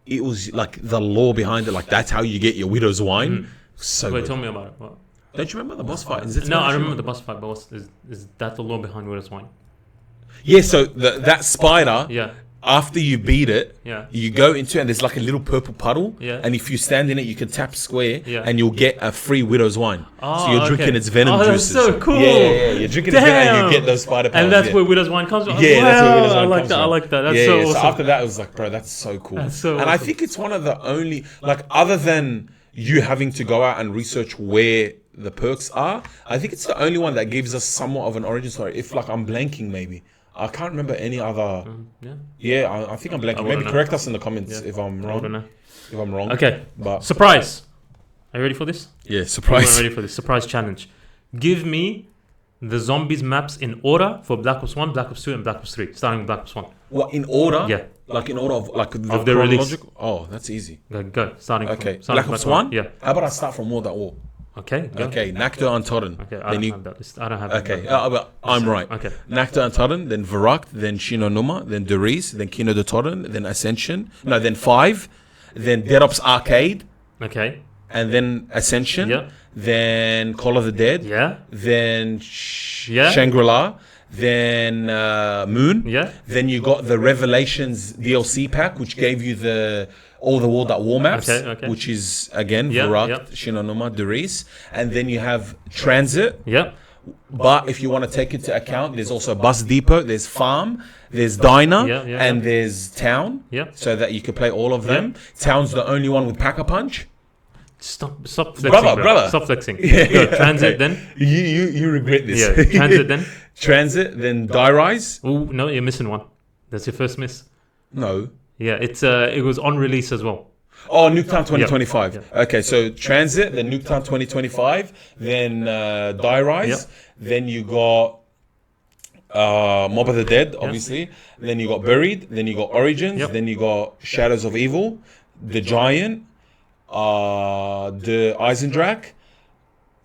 [SPEAKER 2] it was like the lore behind it. Like, that's how you get your Widow's Wine. So
[SPEAKER 1] wait,
[SPEAKER 2] good.
[SPEAKER 1] tell me about it. What?
[SPEAKER 2] Don't you remember the boss fight?
[SPEAKER 1] No, I remember the boss fight, but is that the lore behind Widow's Wine?
[SPEAKER 2] Yeah, so that spider, after you beat it, you go into it and there's like a little purple puddle, and if you stand in it, you can tap square, and you'll get a free Widow's Wine. So you're drinking its venom juices.
[SPEAKER 1] That's so cool.
[SPEAKER 2] Yeah, you're drinking its venom and you get those spider powers.
[SPEAKER 1] And that's where Widow's Wine comes from?
[SPEAKER 2] Yeah, that's where Widow's Wine comes from.
[SPEAKER 1] I like that. That's so awesome.
[SPEAKER 2] So after that, it was like, bro, that's so cool.
[SPEAKER 1] That's so
[SPEAKER 2] awesome. I think it's one of the only, like, other than you having to go out and research where the perks are, I think it's the only one that gives us somewhat of an origin story. If, like, I'm blanking, maybe I can't remember any other. I think I'm blanking. Maybe correct us in the comments if I'm wrong. If I'm wrong.
[SPEAKER 1] Okay,
[SPEAKER 2] but
[SPEAKER 1] surprise. Are you ready for this?
[SPEAKER 2] Yeah, surprise.
[SPEAKER 1] I'm ready for this surprise challenge. Give me the zombies maps in order for Black Ops 1, Black Ops 2, and Black Ops 3. Starting with Black Ops 1.
[SPEAKER 2] What, in order?
[SPEAKER 1] Yeah.
[SPEAKER 2] Like in order of like
[SPEAKER 1] the release.
[SPEAKER 2] Oh, that's easy.
[SPEAKER 1] Go. Starting
[SPEAKER 2] Black Ops 1?
[SPEAKER 1] Yeah.
[SPEAKER 2] How about I start from World at War?
[SPEAKER 1] Okay. Go.
[SPEAKER 2] Okay. Nakto Untrodden.
[SPEAKER 1] Okay. I don't have that list. I don't have that.
[SPEAKER 2] Okay. But I'm right.
[SPEAKER 1] Okay.
[SPEAKER 2] Nakto Untrodden, then Varakt, then Shinonuma, then Deriz, then Kino de Torren, then Ascension. No, then 5, then Dead Ops Arcade.
[SPEAKER 1] Okay.
[SPEAKER 2] And then Ascension.
[SPEAKER 1] Yeah.
[SPEAKER 2] Then Call of the Dead.
[SPEAKER 1] Yeah.
[SPEAKER 2] Then Shangri-La. Then Moon.
[SPEAKER 1] Yeah.
[SPEAKER 2] Then you got the Revelations DLC pack, which gave you all the World at War maps, which is again Varakt, Shinonuma, Deriz. And then you have Transit.
[SPEAKER 1] Yeah.
[SPEAKER 2] But if you want to take into account, there's also Bus Depot, there's Farm, there's Diner, and there's Town.
[SPEAKER 1] Yeah.
[SPEAKER 2] So that you can play all of them. Town's the only one with Pack-a-Punch.
[SPEAKER 1] Stop flexing, brother. Stop flexing. Transit then.
[SPEAKER 2] You regret this.
[SPEAKER 1] Yeah. Transit then.
[SPEAKER 2] Transit then Die Rise.
[SPEAKER 1] Oh no, you're missing one. That's your first miss.
[SPEAKER 2] No.
[SPEAKER 1] Yeah, it was on release as well.
[SPEAKER 2] Oh, Nuketown 2025. Yep. Okay, so Transit, then Nuketown 2025, then Die Rise, then you got Mob of the Dead, obviously. Then you got Buried, then you got Origins, then you got Shadows of Evil, The Giant, the Eisendrache,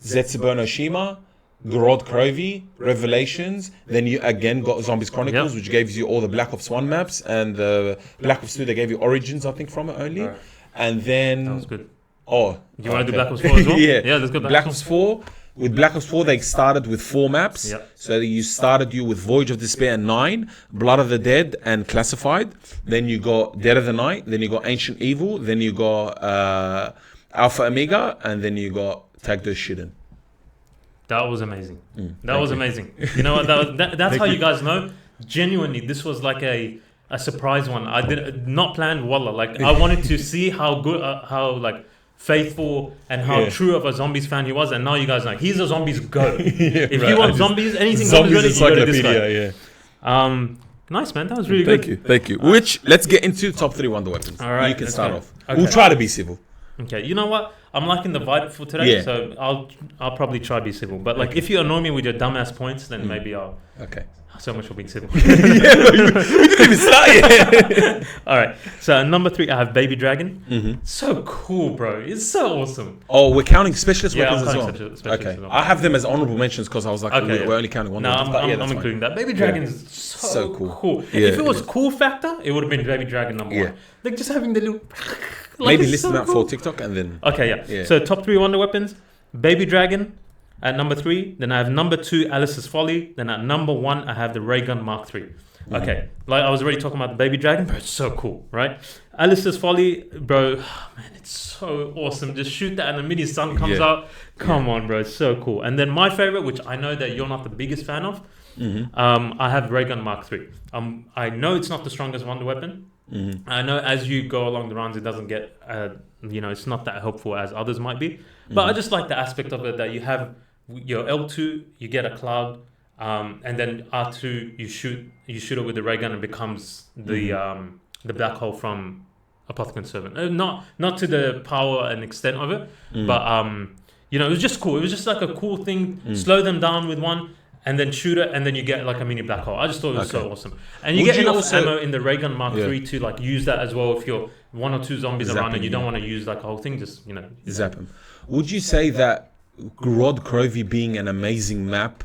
[SPEAKER 2] Zetsubo no Shima, Gorod Krovi, Revelations. Then you again got Zombies Chronicles, which gave you all the Black Ops 1 maps, and the Black Ops 2 they gave you Origins, I think, from it only. Right. And then
[SPEAKER 1] that was good.
[SPEAKER 2] Oh,
[SPEAKER 1] do you want to do Black Ops 4 as well?
[SPEAKER 2] Yeah,
[SPEAKER 1] let's go
[SPEAKER 2] Black Ops 4. With Black Ops 4, they started with 4 maps. Yep. So you started with Voyage of Despair and 9, Blood of the Dead and Classified. Then you got Dead of the Night. Then you got Ancient Evil. Then you got Alpha Omega. And then you got Tag Dos Shiden.
[SPEAKER 1] That was amazing. That was amazing. You know what? That's how you guys know. Genuinely, this was like a surprise one. I did not planned. Wallah, like I wanted to see how good, how like faithful and how true of a zombies fan he was. And now you guys know he's a zombies goat. If you want zombies, anything zombies encyclopedia. You go to this guy. Nice, man. That was really good.
[SPEAKER 2] Thank you. Which let's get into top 3 wonder weapons.
[SPEAKER 1] All right,
[SPEAKER 2] you can start off.
[SPEAKER 1] Okay.
[SPEAKER 2] We'll try to be civil.
[SPEAKER 1] Okay, you know what? I'm liking the vibe for today, so I'll probably try to be civil. But like, if you annoy me with your dumbass points, then maybe I'll.
[SPEAKER 2] Okay.
[SPEAKER 1] So much for being civil.
[SPEAKER 2] We didn't even start yet.
[SPEAKER 1] All right. So number 3, I have Baby Dragon. So cool, bro. It's so awesome.
[SPEAKER 2] Oh, we're counting specialist weapons as well.
[SPEAKER 1] Okay.
[SPEAKER 2] As well. I have them as honorable mentions because I was like, we're only counting one.
[SPEAKER 1] No, I'm including that. Baby Dragon is so cool.
[SPEAKER 2] Yeah,
[SPEAKER 1] if it was cool factor, it would have been Baby Dragon number 1. Like just having the little.
[SPEAKER 2] Maybe list them out for TikTok and then.
[SPEAKER 1] Okay, yeah. So top 3 wonder weapons: Baby Dragon at number 3. Then I have number 2, Alice's Folly. Then at number 1, I have the Ray Gun Mark 3. Okay, like I was already talking about the Baby Dragon, but it's so cool, right? Alice's Folly, bro, man, it's so awesome. Just shoot that and the mini sun comes out. Come on, bro, it's so cool. And then my favorite, which I know that you're not the biggest fan of, I have Ray Gun Mark 3. I know it's not the strongest wonder weapon. I know as you go along the rounds, it doesn't get, it's not that helpful as others might be. But I just like the aspect of it that you have your L2, you get a cloud, and then R2, you shoot it with the ray gun and it becomes the black hole from Apothecary Servant. Not to the power and extent of it, but it was just cool. It was just like a cool thing. Slow them down with one. And then shoot it, and then you get like a mini black hole. I just thought it was so awesome. And you get enough ammo in the ray gun Mark 3 to like use that as well if you're 1 or 2 zombies around and you don't want to use like a whole thing. Just zap them.
[SPEAKER 2] Would you say that Grod Crovey being an amazing map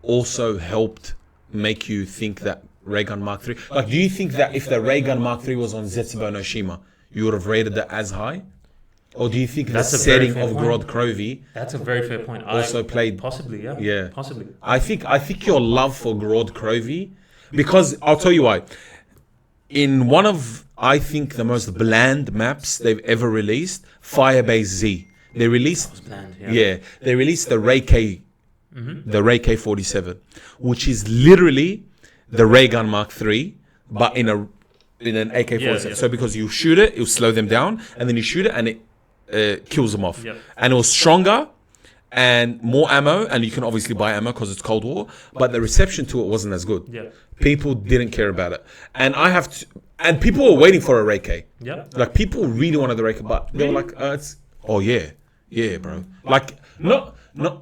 [SPEAKER 2] also helped make you think that ray gun Mark 3? Like, do you think that if the ray gun Mark 3 was on Zetsubo no Shima, you would have rated it as high? Or do you think the setting of Grod Crovey?
[SPEAKER 1] That's a very fair point.
[SPEAKER 2] Also played
[SPEAKER 1] possibly, possibly.
[SPEAKER 2] I think your love for Grod Crovey, because I'll tell you why. In one of I think the most bland maps they've ever released, Firebase Z, they released they released the Ray K, the Ray K47, which is literally the ray gun Mark 3, but in an AK-47. So because you shoot it, it'll slow them down, and then you shoot it and it kills them off. And it was stronger and more ammo, and you can obviously buy ammo because it's Cold War, but the reception to it wasn't as good. People didn't care about it, and and people were waiting for a Ray K. Like people really wanted the Ray K, but they were like, bro. Like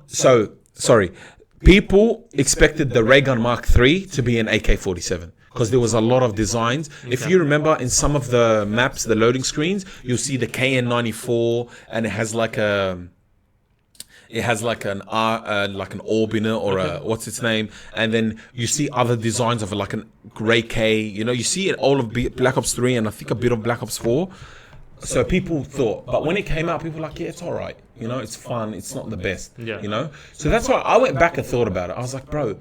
[SPEAKER 2] so sorry. People expected the ray gun Mark 3 to be an AK-47. Because there was a lot of designs. If you remember, in some of the maps, the loading screens, you'll see the KN94, and it has like an orb in it, or a what's its name, and then you see other designs of like an Ray K. You see it all of Black Ops 3 and I think a bit of Black Ops 4. So people thought, but when it came out, people were like, it's all right. It's fun. It's not the best. So that's why I went back and thought about it. I was like, bro,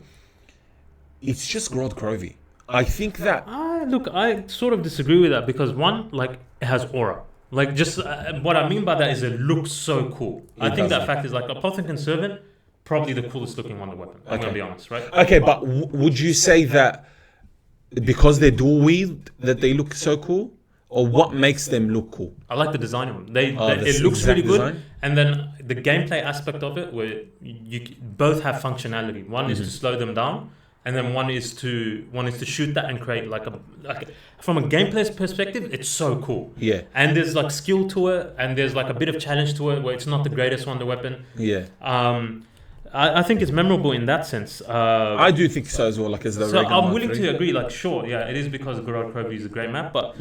[SPEAKER 2] it's just Grod Crovey. I think that...
[SPEAKER 1] Look, I sort of disagree with that because one, like, it has aura. Like, just what I mean by that is it looks so cool. I think that fact is like Apothecary Servant, probably the coolest looking wonder weapon. I'm going to be honest, right?
[SPEAKER 2] Okay, but would you say that because they're dual wield that they look so cool? Or what makes them look cool?
[SPEAKER 1] I like the design of them. It looks really good. Design? And then the gameplay aspect of it, where you both have functionality. One is to slow them down, and then one is to shoot that and create like from a gameplay perspective, it's so cool. And there's like skill to it, and there's like a bit of challenge to it, where it's not the greatest wonder weapon. I think it's memorable in that sense.
[SPEAKER 2] I do think so as well. Like as the
[SPEAKER 1] so I'm willing to agree. Like, sure, it is because Grod Crovey is a great map, but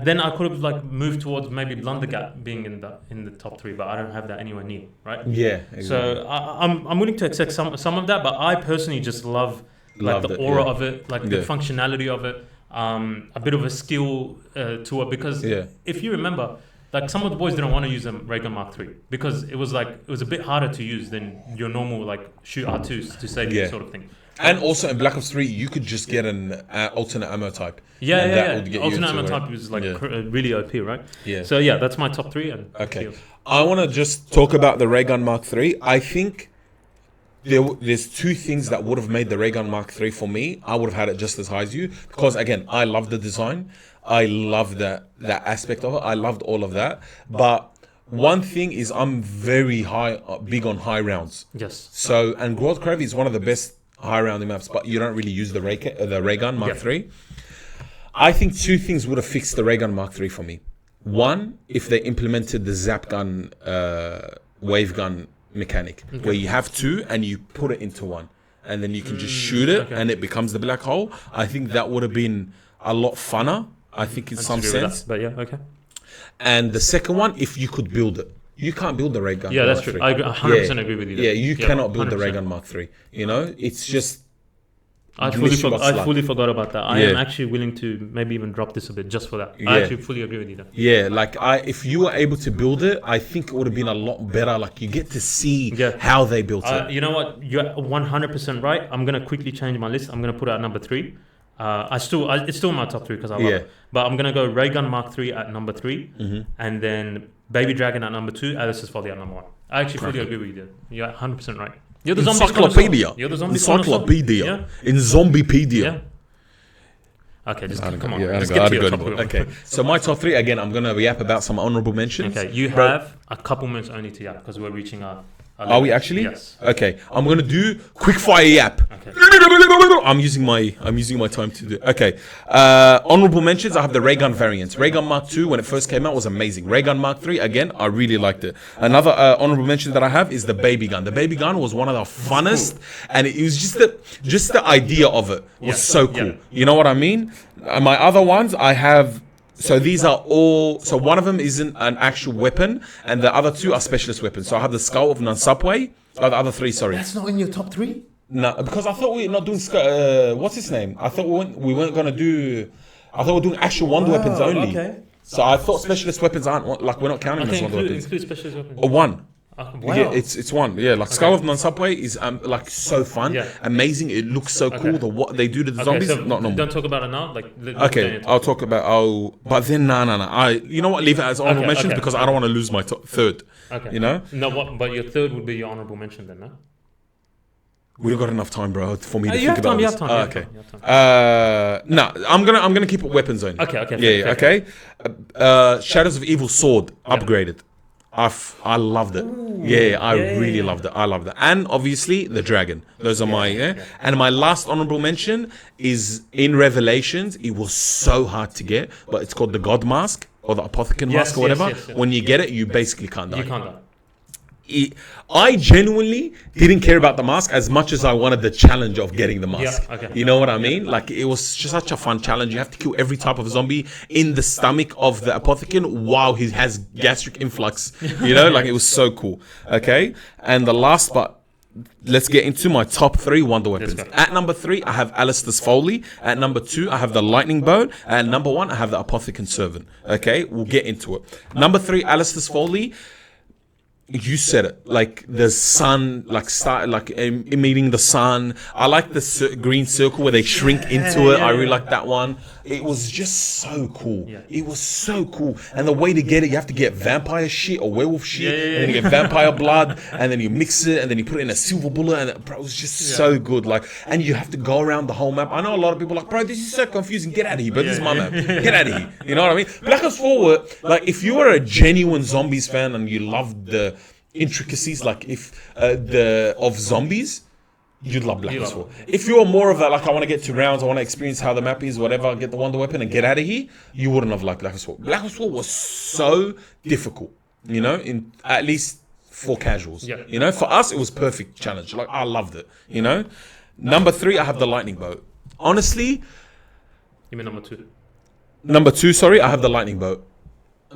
[SPEAKER 1] then I could have like moved towards maybe Blundergat being in the top 3, but I don't have that anywhere near, right? Exactly. So I'm willing to accept some of that, but I personally just love the aura of it, like the functionality of it, a bit of a skill to it, because if you remember. Like some of the boys didn't want to use a ray gun Mark 3 because it was a bit harder to use than your normal like shoot R2s to save you sort of thing.
[SPEAKER 2] And also in Black Ops 3, you could just get an alternate ammo type.
[SPEAKER 1] Alternate ammo type is like really OP, right? So that's my top 3. And
[SPEAKER 2] I want to just talk about the ray gun Mark 3. I think there's two things that would have made the ray gun Mark III for me. I would have had it just as high as you because again, I love the design. I love that aspect of it. I loved all of that. But one thing is I'm very big on high rounds.
[SPEAKER 1] Yes.
[SPEAKER 2] So, and Growth Cravey is one of the best high rounding maps, but you don't really use the ray gun Mark III. I think two things would have fixed the ray gun Mark III for me. One, if they implemented the zap gun, wave gun mechanic, where you have two and you put it into one, and then you can just shoot it and it becomes the black hole. I think that would have been a lot funner. I think in some sense.
[SPEAKER 1] But yeah, okay.
[SPEAKER 2] And the second one, if you could build it. You can't build the ray gun.
[SPEAKER 1] Yeah, that's true. I 100% agree with you.
[SPEAKER 2] Yeah, you cannot build 100%. The ray gun Mark III. You know, it's just...
[SPEAKER 1] I fully forgot about that. I am actually willing to maybe even drop this a bit just for that. I actually fully agree with you there.
[SPEAKER 2] Yeah, like if you were able to build it, I think it would have been a lot better. Like you get to see how they built it.
[SPEAKER 1] You know what? You're 100% right. I'm going to quickly change my list. I'm going to put it at number 3. It's still my top 3 because I love it. But I'm going to go Ray Gun Mark 3 at number 3. And then Baby Dragon at number 2. Alice's Folly at number 1. I actually fully agree with you there. You're 100% right. You're the
[SPEAKER 2] encyclopedia.
[SPEAKER 1] You're the zombie
[SPEAKER 2] encyclopedia. In Zombiepedia.
[SPEAKER 1] Yeah. Okay, just come on.
[SPEAKER 2] Let's get to your top 3. Okay, so my top 3, again, I'm going to yap about some honorable mentions.
[SPEAKER 1] Okay, you have a couple minutes only to yap because we're reaching our...
[SPEAKER 2] Are we actually?
[SPEAKER 1] Yes.
[SPEAKER 2] Okay, I'm going to do quick fire yap.
[SPEAKER 1] Okay.
[SPEAKER 2] I'm using my time to do. Okay. Honorable mentions. I have the ray gun variants. Ray gun Mark II when it first came out was amazing. Ray gun Mark III again, I really liked it. Another honorable mention that I have is the baby gun. The baby gun was one of the funnest, and it was just the idea of it was so cool. Yeah. You know what I mean? My other ones I have. So these are all. So one of them isn't an actual weapon, and the other 2 are specialist weapons. So I have the Skull of Nansapwe. Oh, the other 3, sorry.
[SPEAKER 1] That's not in your top 3.
[SPEAKER 2] No, because I thought we were not doing. What's his name? I thought we weren't gonna do. I thought we were doing actual wonder weapons only. Okay. So I thought specialist weapons aren't like we're not counting as wonder weapons.
[SPEAKER 1] Include specialist weapons.
[SPEAKER 2] Or 1.
[SPEAKER 1] Wow.
[SPEAKER 2] Yeah, it's 1. Yeah, like Skull of Nansapwe is like so fun, amazing. It looks so cool. What they do to the zombies,
[SPEAKER 1] so
[SPEAKER 2] not normal.
[SPEAKER 1] Don't talk about it now. Like
[SPEAKER 2] I'll talk about. But then no. You know what? Leave it as honorable mentions because I don't want to lose my third. Okay. You know.
[SPEAKER 1] No, but your third would be your honorable mention then, no?
[SPEAKER 2] We don't got enough time, bro, for me to think about
[SPEAKER 1] this.
[SPEAKER 2] Okay. No, I'm gonna keep it weapons only.
[SPEAKER 1] Okay.
[SPEAKER 2] Okay. Shadows of Evil sword upgraded. I loved it. I really loved it. I loved it. And obviously the dragon. Those are my And my last honorable mention is in Revelations. It was so hard to get, but it's called the God Mask or the Apothecary Mask or whatever. Yes. When you get it, you basically can't die.
[SPEAKER 1] You can't die.
[SPEAKER 2] I genuinely didn't care about the mask as much as I wanted the challenge of getting the mask. You know what I mean? Like it was just such a fun challenge. You have to kill every type of zombie in the stomach of the apothecary while he has gastric influx. You know, like it was so cool. Okay, and the last but let's get into my top 3 wonder weapons. At number 3, I have Alistair's Foley. At number 2, I have the Lightning Bolt. At number 1, I have the Apothecary Servant. Okay, we'll get into it. Number 3, Alistair's Foley. You said it, like the sun, like emitting the sun. I like the green circle where they shrink into it. I really like that one. It was just so cool. It was so cool. And the way to get it, you have to get vampire shit or werewolf shit, and then you get vampire blood, and then you mix it, and then you put it in a silver bullet, and it was just so good. Like, and you have to go around the whole map. I know a lot of people are like, bro, this is so confusing. Get out of here, but this is my map. Get out of here. You know what I mean? Black Ops 4 were, like, if you were a genuine zombies fan and you loved the intricacies of zombies, you'd love Black Ops 4. If you're more of a like I want to get to rounds, I want to experience how the map is, whatever, get the wonder weapon and get out of here, you wouldn't have liked Black Ops 4. Black Ops 4 was so difficult, you know, in at least for casuals. You know, for us it was perfect challenge. Like I loved it, you know. Number 3, I have the Lightning Bolt. Honestly,
[SPEAKER 1] you mean number 2?
[SPEAKER 2] Number 2, sorry, I have the Lightning Bolt.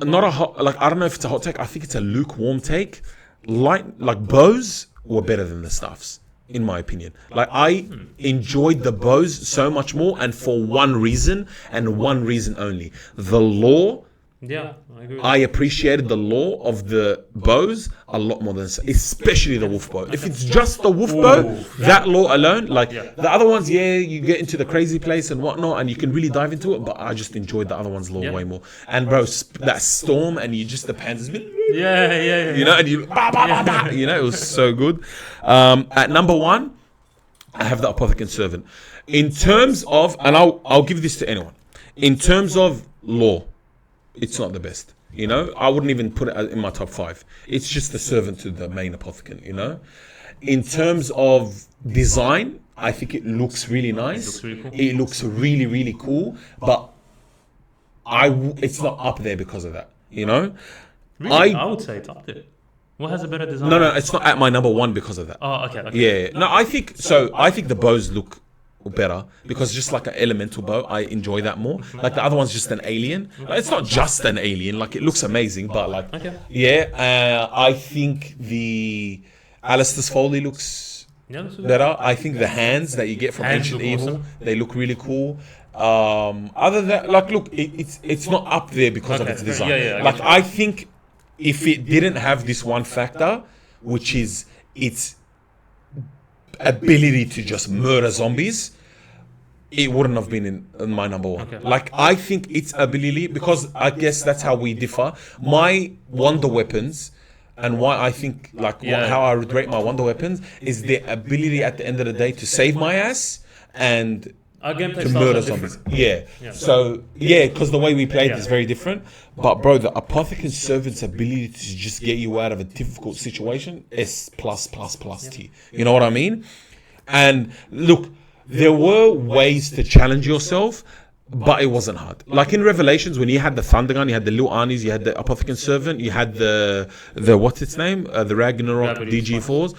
[SPEAKER 2] Not a hot, like I don't know if it's a hot take. I think it's a lukewarm take. Like bows were better than the stuffs, in my opinion. Like I enjoyed the bows so much more, and for one reason and one reason only: the lore
[SPEAKER 1] Yeah, I agree.
[SPEAKER 2] I appreciated the lore of the bows a lot more than, especially the wolf bow. If it's just the wolf bow, that lore alone, like the other ones, you get into the crazy place and whatnot, and you can really dive into it. But I just enjoyed the other ones' lore way more. And bro, that storm, and you just the panzers, you know, and you, you know, it was so good. At number 1, I have the Apothecary Servant. In terms of, and I'll give this to anyone. In terms of lore, it's not the best. You know, I wouldn't even put it in my top 5. It's just the servant to the main apothecary, you know. In terms of design, I think it looks really nice. It looks really, really cool. But it's not up there because of that, you know.
[SPEAKER 1] Really? I would say it's up there. What has a better design?
[SPEAKER 2] No, it's not at my number 1 because of that.
[SPEAKER 1] Oh, okay.
[SPEAKER 2] Yeah. No, I think so. I think the bows look better because just like an elemental bow, I enjoy that more. Like the other one's just an alien. Like, it's not just an alien. Like it looks amazing, but like I think the Alistair's Foley looks better. I think the hands that you get from Ancient Evil, they look really cool. Other than that, like look, it's not up there because of its design. Like I think if it didn't have this one factor, which is its ability to just murder zombies, it wouldn't have been in my number 1. Like I think its ability, because I guess that's how we differ. My wonder weapons and why I think like how I would rate my wonder weapons is their ability at the end of the day to save my ass and to murder zombies. So because the way we played is very different. But bro, the Apothecary Servant's ability to just get you out of a difficult situation is plus T. You know what I mean? And look, there were ways to challenge yourself, but it wasn't hard. Like in Revelations, when you had the Thunder Gun, you had the Little Arnies, you had the Apothecary Servant, you had the what's its name? The Ragnarok DG4s.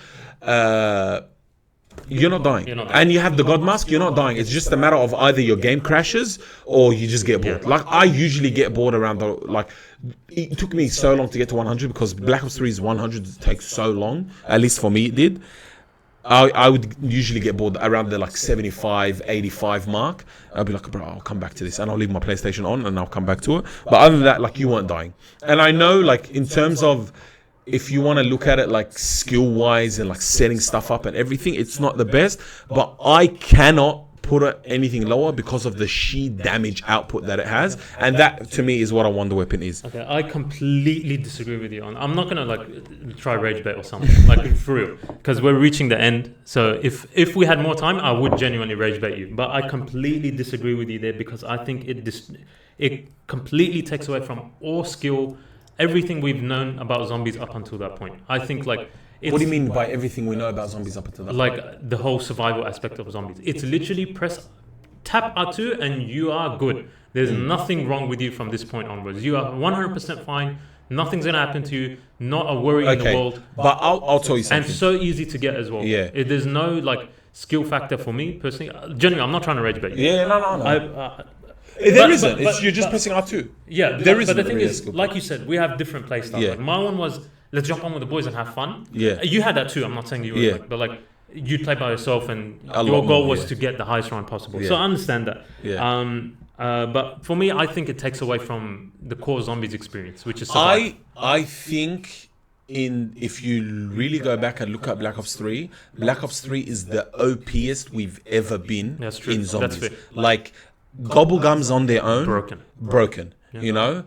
[SPEAKER 2] You're not dying. And you have the God Mask, you're not dying. It's just a matter of either your game crashes or you just get bored. Like I usually get bored around it took me so long to get to 100 because Black Ops 3's 100 takes so long. At least for me it did. I would usually get bored around the like 75, 85 mark. I'll be like, bro, I'll come back to this and I'll leave my PlayStation on and I'll come back to it. But other than that, like you weren't dying. And I know like in terms of if you want to look at it like skill wise and like setting stuff up and everything, it's not the best, but I cannot put it anything lower because of the sheer damage output that it has, and that to me is what a wonder weapon is.
[SPEAKER 1] Okay, I completely disagree with you on. I'm not gonna like try rage bait or something like for real, because we're reaching the end. So if we had more time, I would genuinely rage bait you, but I completely disagree with you there because I think it completely takes away from all skill. Everything we've known about zombies up until that point. I think like
[SPEAKER 2] what do you mean by everything we know about zombies up until that
[SPEAKER 1] point?
[SPEAKER 2] Like
[SPEAKER 1] the whole survival aspect of zombies. It's literally tap R2 and you are good. There's nothing wrong with you from this point onwards. You are 100% fine. Nothing's gonna happen to you. Not a worry in the world.
[SPEAKER 2] But I'll tell you something.
[SPEAKER 1] And so easy to get as well. There's no like skill factor for me personally. Genuinely, I'm not trying to rage bait you.
[SPEAKER 2] No. There isn't. You're just pressing R2.
[SPEAKER 1] Yeah, there isn't. But the thing is, like you said, we have different play styles. Like my one was, let's jump on with the boys and have fun. You had that too. I'm not saying you were, but like you play by yourself and your goal was to get the highest round possible. So I understand that. But for me, I think it takes away from the core zombies experience, which is survival.
[SPEAKER 2] I think if you really go back and look at Black Ops 3, Black Ops 3 is the OPest we've ever been in zombies. That's fair. Like Gobblegums on their own, broken. You know,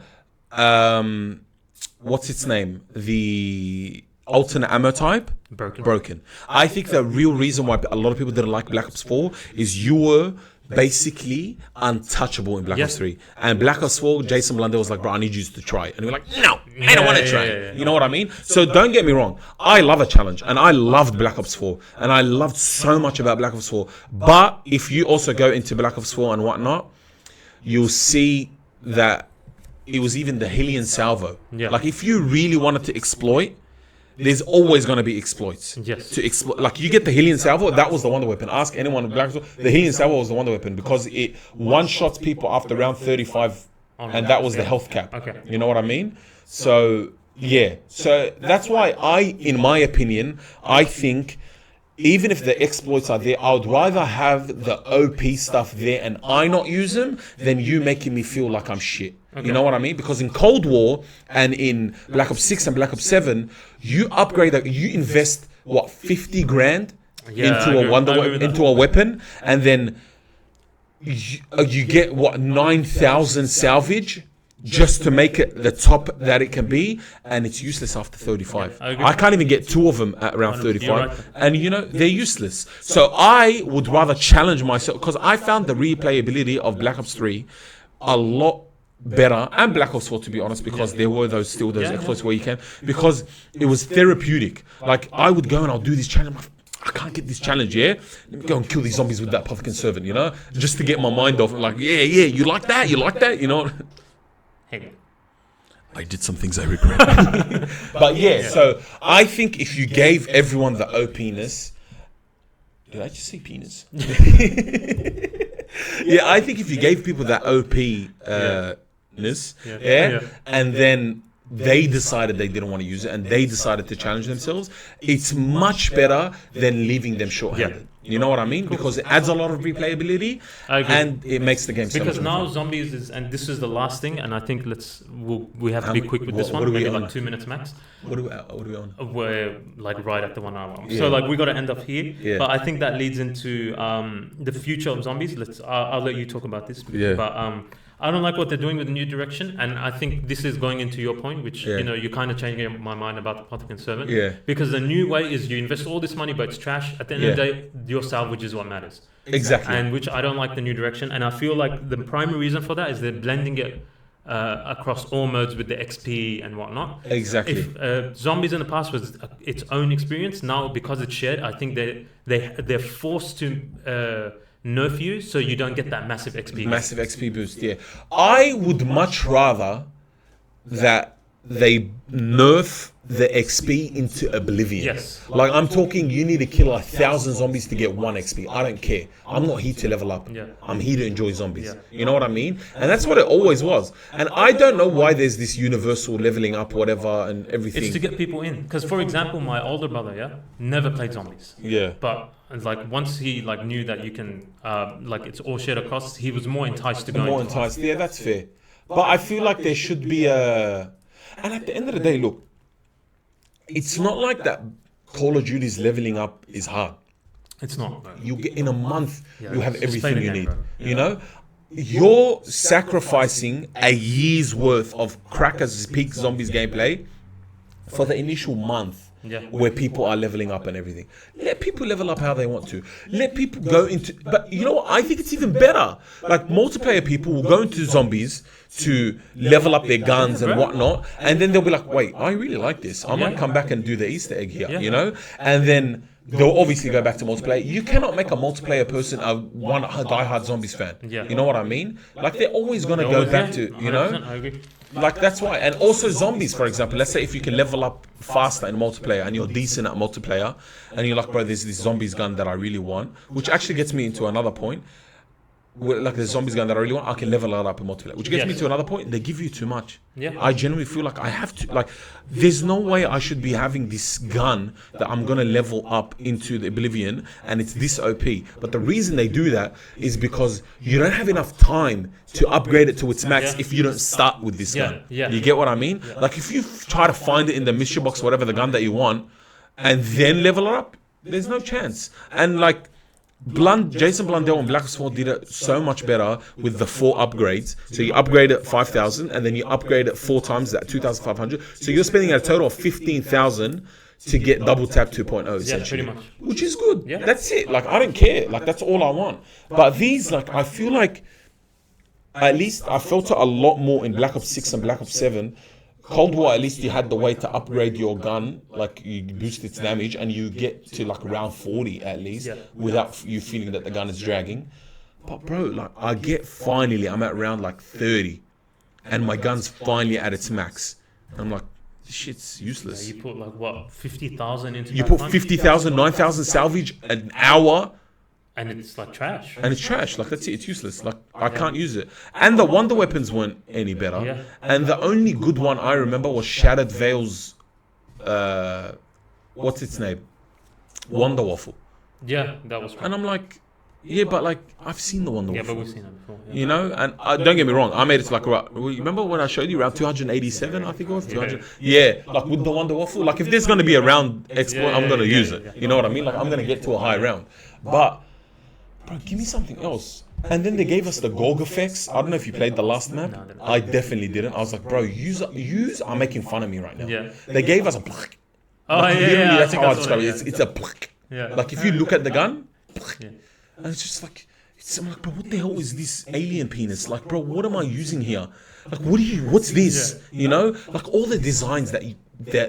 [SPEAKER 2] what's its name? The alternate ammo type, broken. I think the real reason why a lot of people didn't like Black Ops 4 is you were basically untouchable in Black Ops 3. And Black Ops 4, Jason Blundell was like, bro, I need you to try. And we're like, no, I don't want to try. You know what I mean? So don't get me wrong. I love a challenge. And I loved Black Ops 4. And I loved so much about Black Ops 4. But if you also go into Black Ops 4 and whatnot, you'll see that it was even the Hillian Salvo. Like if you really wanted to exploit, there's always going to be exploits. To exploit, like you get the Hillian Salvo, that was the wonder weapon. Ask anyone in Black Ops, the Hillian Salvo was the wonder weapon because it one-shots people after round 35, and that was the health cap. You know what I mean? So so that's why in my opinion, I think even if the exploits are there, I would rather have the OP stuff there and I not use them than you making me feel like I'm shit. You know what I mean? Because in Cold War and in Black Ops 6 and Black Ops 7, you upgrade, you invest, what, 50 grand into a weapon, and then you get, what, 9,000 salvage just to make it the top that it can be, and it's useless after 35. I can't even get 2 of them at around 35, and they're useless. So I would rather challenge myself, because I found the replayability of Black Ops 3 a lot better, and Black Ops 4, to be honest, because there were those exploits where you can, because it was therapeutic. Like, I would go and I'll do this challenge. I can't get this challenge, Let me go and kill these zombies with that Apothicon Servant, just to get my mind off. Like, you like that,
[SPEAKER 1] Hey,
[SPEAKER 2] I did some things I regret. But so I think if you gave everyone the OP-ness, did I just say penis? I think if you gave people that OP-ness, and then they decided they didn't want to use it and they decided to challenge themselves, it's much better than leaving them short-handed. You know what I mean? Because it adds a lot of replayability and it makes the game so much
[SPEAKER 1] because now
[SPEAKER 2] fun.
[SPEAKER 1] zombies is, and this is the last thing, and I think we have to be quick with this one. Maybe like 2 minutes max.
[SPEAKER 2] What are we on?
[SPEAKER 1] We're like right at the 1 hour. So like we got to end up here. But I think that leads into the future of zombies. I'll let you talk about this. But I don't like what they're doing with the new direction, and I think this is going into your point, which you're kind of changing my mind about the Apothicon Servant. Because the new way is you invest all this money, but it's trash. At the end of the day, your salvage is what matters.
[SPEAKER 2] Exactly.
[SPEAKER 1] And which I don't like the new direction, and I feel like the primary reason for that is they're blending it across all modes with the XP and whatnot.
[SPEAKER 2] Exactly.
[SPEAKER 1] If zombies in the past was its own experience, now because it's shared, I think they're forced to nerf you so you don't get that massive XP.
[SPEAKER 2] Massive XP boost, I would much rather that they nerf the XP into oblivion.
[SPEAKER 1] Yes.
[SPEAKER 2] Like, I'm talking, you need to kill 1,000 zombies to get 1 XP. I don't care. I'm not here to level up. I'm here to enjoy zombies. You know what I mean? And that's what it always was. And I don't know why there's this universal leveling up, whatever, and everything.
[SPEAKER 1] It's to get people in. Because, for example, my older brother, never played zombies. But like once he like knew that you can like it's all shared across, he was more enticed to go.
[SPEAKER 2] More enticed. Yeah, that's fair. But I feel like there should be a. And at the end of the day, look, it's not like that Call of Duty's leveling up is hard.
[SPEAKER 1] It's not.
[SPEAKER 2] You get in a month, you have everything you need. You know, you're sacrificing a year's worth of crackers peak zombies gameplay for the initial month. Where people are leveling up and everything. Let people level up how they want to. Let people go into... But you know what? I think it's even better. Like, multiplayer people will go into zombies to level up their guns and whatnot. And then they'll be like, wait, I really like this. I might come back and do the Easter egg here, you know? And then they'll obviously go back to multiplayer. You cannot make a multiplayer person a diehard zombies fan. You know what I mean? Like, they're always going to go back to, you know?
[SPEAKER 1] I agree.
[SPEAKER 2] Like, that's why. And also zombies, for example. Let's say if you can level up faster in multiplayer and you're decent at multiplayer and you're like, bro, there's this zombies gun that I really want, which actually gets me into another point. Like, the zombies gun that I really want, I can level it up in multiplayer. Which gets me to another point. They give you too much. I genuinely feel like I have to, like, there's no way I should be having this gun that I'm going to level up into the Oblivion and it's this OP. But the reason they do that is because you don't have enough time to upgrade it to its max if you don't start with this gun. You get what I mean? Like, if you try to find it in the mystery box, whatever the gun that you want, and then level it up, there's no chance. And, like, Jason Blundell and Black Ops 4 did it so much better with the 4 upgrades. So you upgrade it 5,000 and then you upgrade it 4 times that 2,500. So you're spending a total of 15,000 to get double tap 2.0 essentially.
[SPEAKER 1] Pretty much.
[SPEAKER 2] Which is good. That's it. Like, I don't care. Like, that's all I want. But these, like, I feel like at least I felt it a lot more in Black Ops 6 and Black Ops 7. Cold War, at least you had the way to upgrade your gun, like you boost its damage and you get to like around 40 at least without you feeling that the gun is dragging. But bro, like I'm at round like 30 and my gun's finally at its max. I'm like, this shit's useless.
[SPEAKER 1] You put like what, 50,000 into
[SPEAKER 2] You put 50,000, 9,000 salvage an hour.
[SPEAKER 1] And it's like trash.
[SPEAKER 2] And it's trash. Like, that's it. It's useless. Like, I can't use it. And the wonder weapons weren't any better. And the only good one I remember was Shattered Veil's, what's its name? Wonder Waffle.
[SPEAKER 1] Yeah, that was.
[SPEAKER 2] And I'm like, yeah, but like I've seen the Wonder Waffle.
[SPEAKER 1] Yeah, but we've seen it before. Yeah.
[SPEAKER 2] You know, and don't get me wrong, I made it to like remember when I showed you around 287? I think it was 200. Yeah, like with the Wonder Waffle. Like if there's gonna be a round exploit, I'm gonna use it. You know what I mean? Like I'm gonna get to a high round. But bro, give me something else. And then they gave us the Gorg effects. I don't know if you played the last map. I definitely didn't. I was like, bro, use are making fun of me right now.
[SPEAKER 1] Yeah.
[SPEAKER 2] They gave us a pluck.
[SPEAKER 1] Oh,
[SPEAKER 2] Like,
[SPEAKER 1] yeah.
[SPEAKER 2] That's how I describe it. It's a pluck.
[SPEAKER 1] Yeah.
[SPEAKER 2] Like if you look at the gun,
[SPEAKER 1] Yeah.
[SPEAKER 2] and it's just like, I'm like, bro, what the hell is this alien penis? Like, bro, what am I using here? Like, what's this?
[SPEAKER 1] Yeah.
[SPEAKER 2] You know, like all the designs that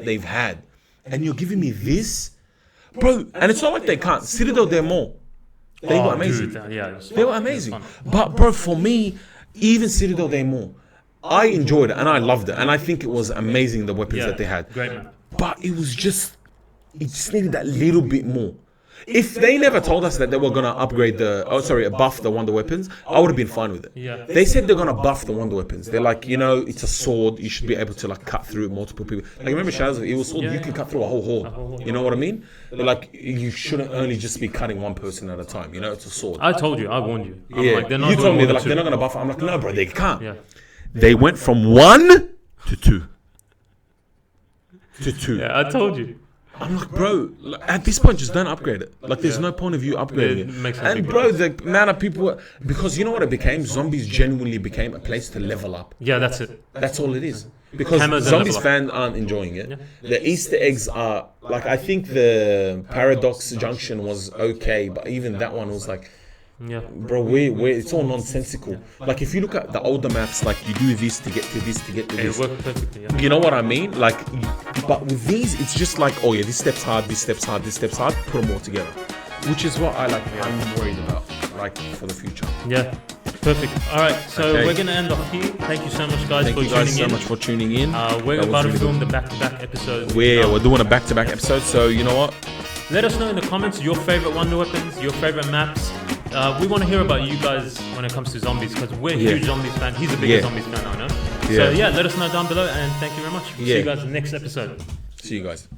[SPEAKER 2] they've had, and you're giving me this, bro. And it's not like they can't. Citadel, they're more. They were amazing.
[SPEAKER 1] Dude,
[SPEAKER 2] they were amazing. But bro, for me, even Citadel, they're more. I enjoyed it and I loved it, and I think it was amazing the weapons that they had.
[SPEAKER 1] Great man.
[SPEAKER 2] But it just needed that little bit more. If they never told us that they were gonna upgrade buff the Wonder Weapons, I would have been fine with it.
[SPEAKER 1] Yeah.
[SPEAKER 2] They said they're gonna buff the Wonder Weapons. They're like, you know, it's a sword. You should be able to like cut through multiple people. Like remember Shadows of Evil sword? You can cut through a whole horde. You know what I mean? They're like, you shouldn't only just be cutting one person at a time. You know, it's a sword.
[SPEAKER 1] I told you. I warned you. I'm
[SPEAKER 2] Yeah.
[SPEAKER 1] like, they're not
[SPEAKER 2] You told me they're
[SPEAKER 1] doing
[SPEAKER 2] not gonna buff it. I'm like, no, bro, they can't.
[SPEAKER 1] Yeah.
[SPEAKER 2] They went from 1 to 2. To 2.
[SPEAKER 1] Yeah, I told you.
[SPEAKER 2] I'm like, bro, at this point, just don't upgrade it. Like, there's no point of you upgrading it.
[SPEAKER 1] Makes
[SPEAKER 2] And bro, the amount of people, because you know what it became? Zombies genuinely became a place to level up.
[SPEAKER 1] Yeah, that's it.
[SPEAKER 2] That's all it is. Because
[SPEAKER 1] Hammers and
[SPEAKER 2] Zombies
[SPEAKER 1] level up.
[SPEAKER 2] fans aren't enjoying it. The Easter eggs are, like, I think the Paradox Junction was okay, but even that one was like,
[SPEAKER 1] Yeah.
[SPEAKER 2] bro, it's all nonsensical. Like, if you look at the older maps, like, you do this to get to this, to get to
[SPEAKER 1] It
[SPEAKER 2] this.
[SPEAKER 1] worked perfectly. Yeah.
[SPEAKER 2] You know what I mean? Like, but with these, it's just like, oh yeah, this step's hard, this step's hard, this step's hard. Put them all together, which is what I'm worried about, like for the future.
[SPEAKER 1] Yeah. Perfect. All right, so
[SPEAKER 2] Okay.
[SPEAKER 1] we're gonna end off here. Thank you so much, guys,
[SPEAKER 2] Thank
[SPEAKER 1] for
[SPEAKER 2] you guys
[SPEAKER 1] tuning
[SPEAKER 2] so
[SPEAKER 1] in.
[SPEAKER 2] much for tuning in.
[SPEAKER 1] We're
[SPEAKER 2] That
[SPEAKER 1] about to
[SPEAKER 2] was
[SPEAKER 1] film
[SPEAKER 2] really
[SPEAKER 1] the back-to-back episodes.
[SPEAKER 2] we're doing a back-to-back episode, so you know what?
[SPEAKER 1] Let us know in the comments your favorite Wonder Weapons, your favorite maps. We want to hear about you guys when it comes to zombies, because we're huge zombies fans. He's a bigger zombies fan, I know. So yeah, let us know down below, and thank you very much. We'll see you guys in the next episode.
[SPEAKER 2] See you guys.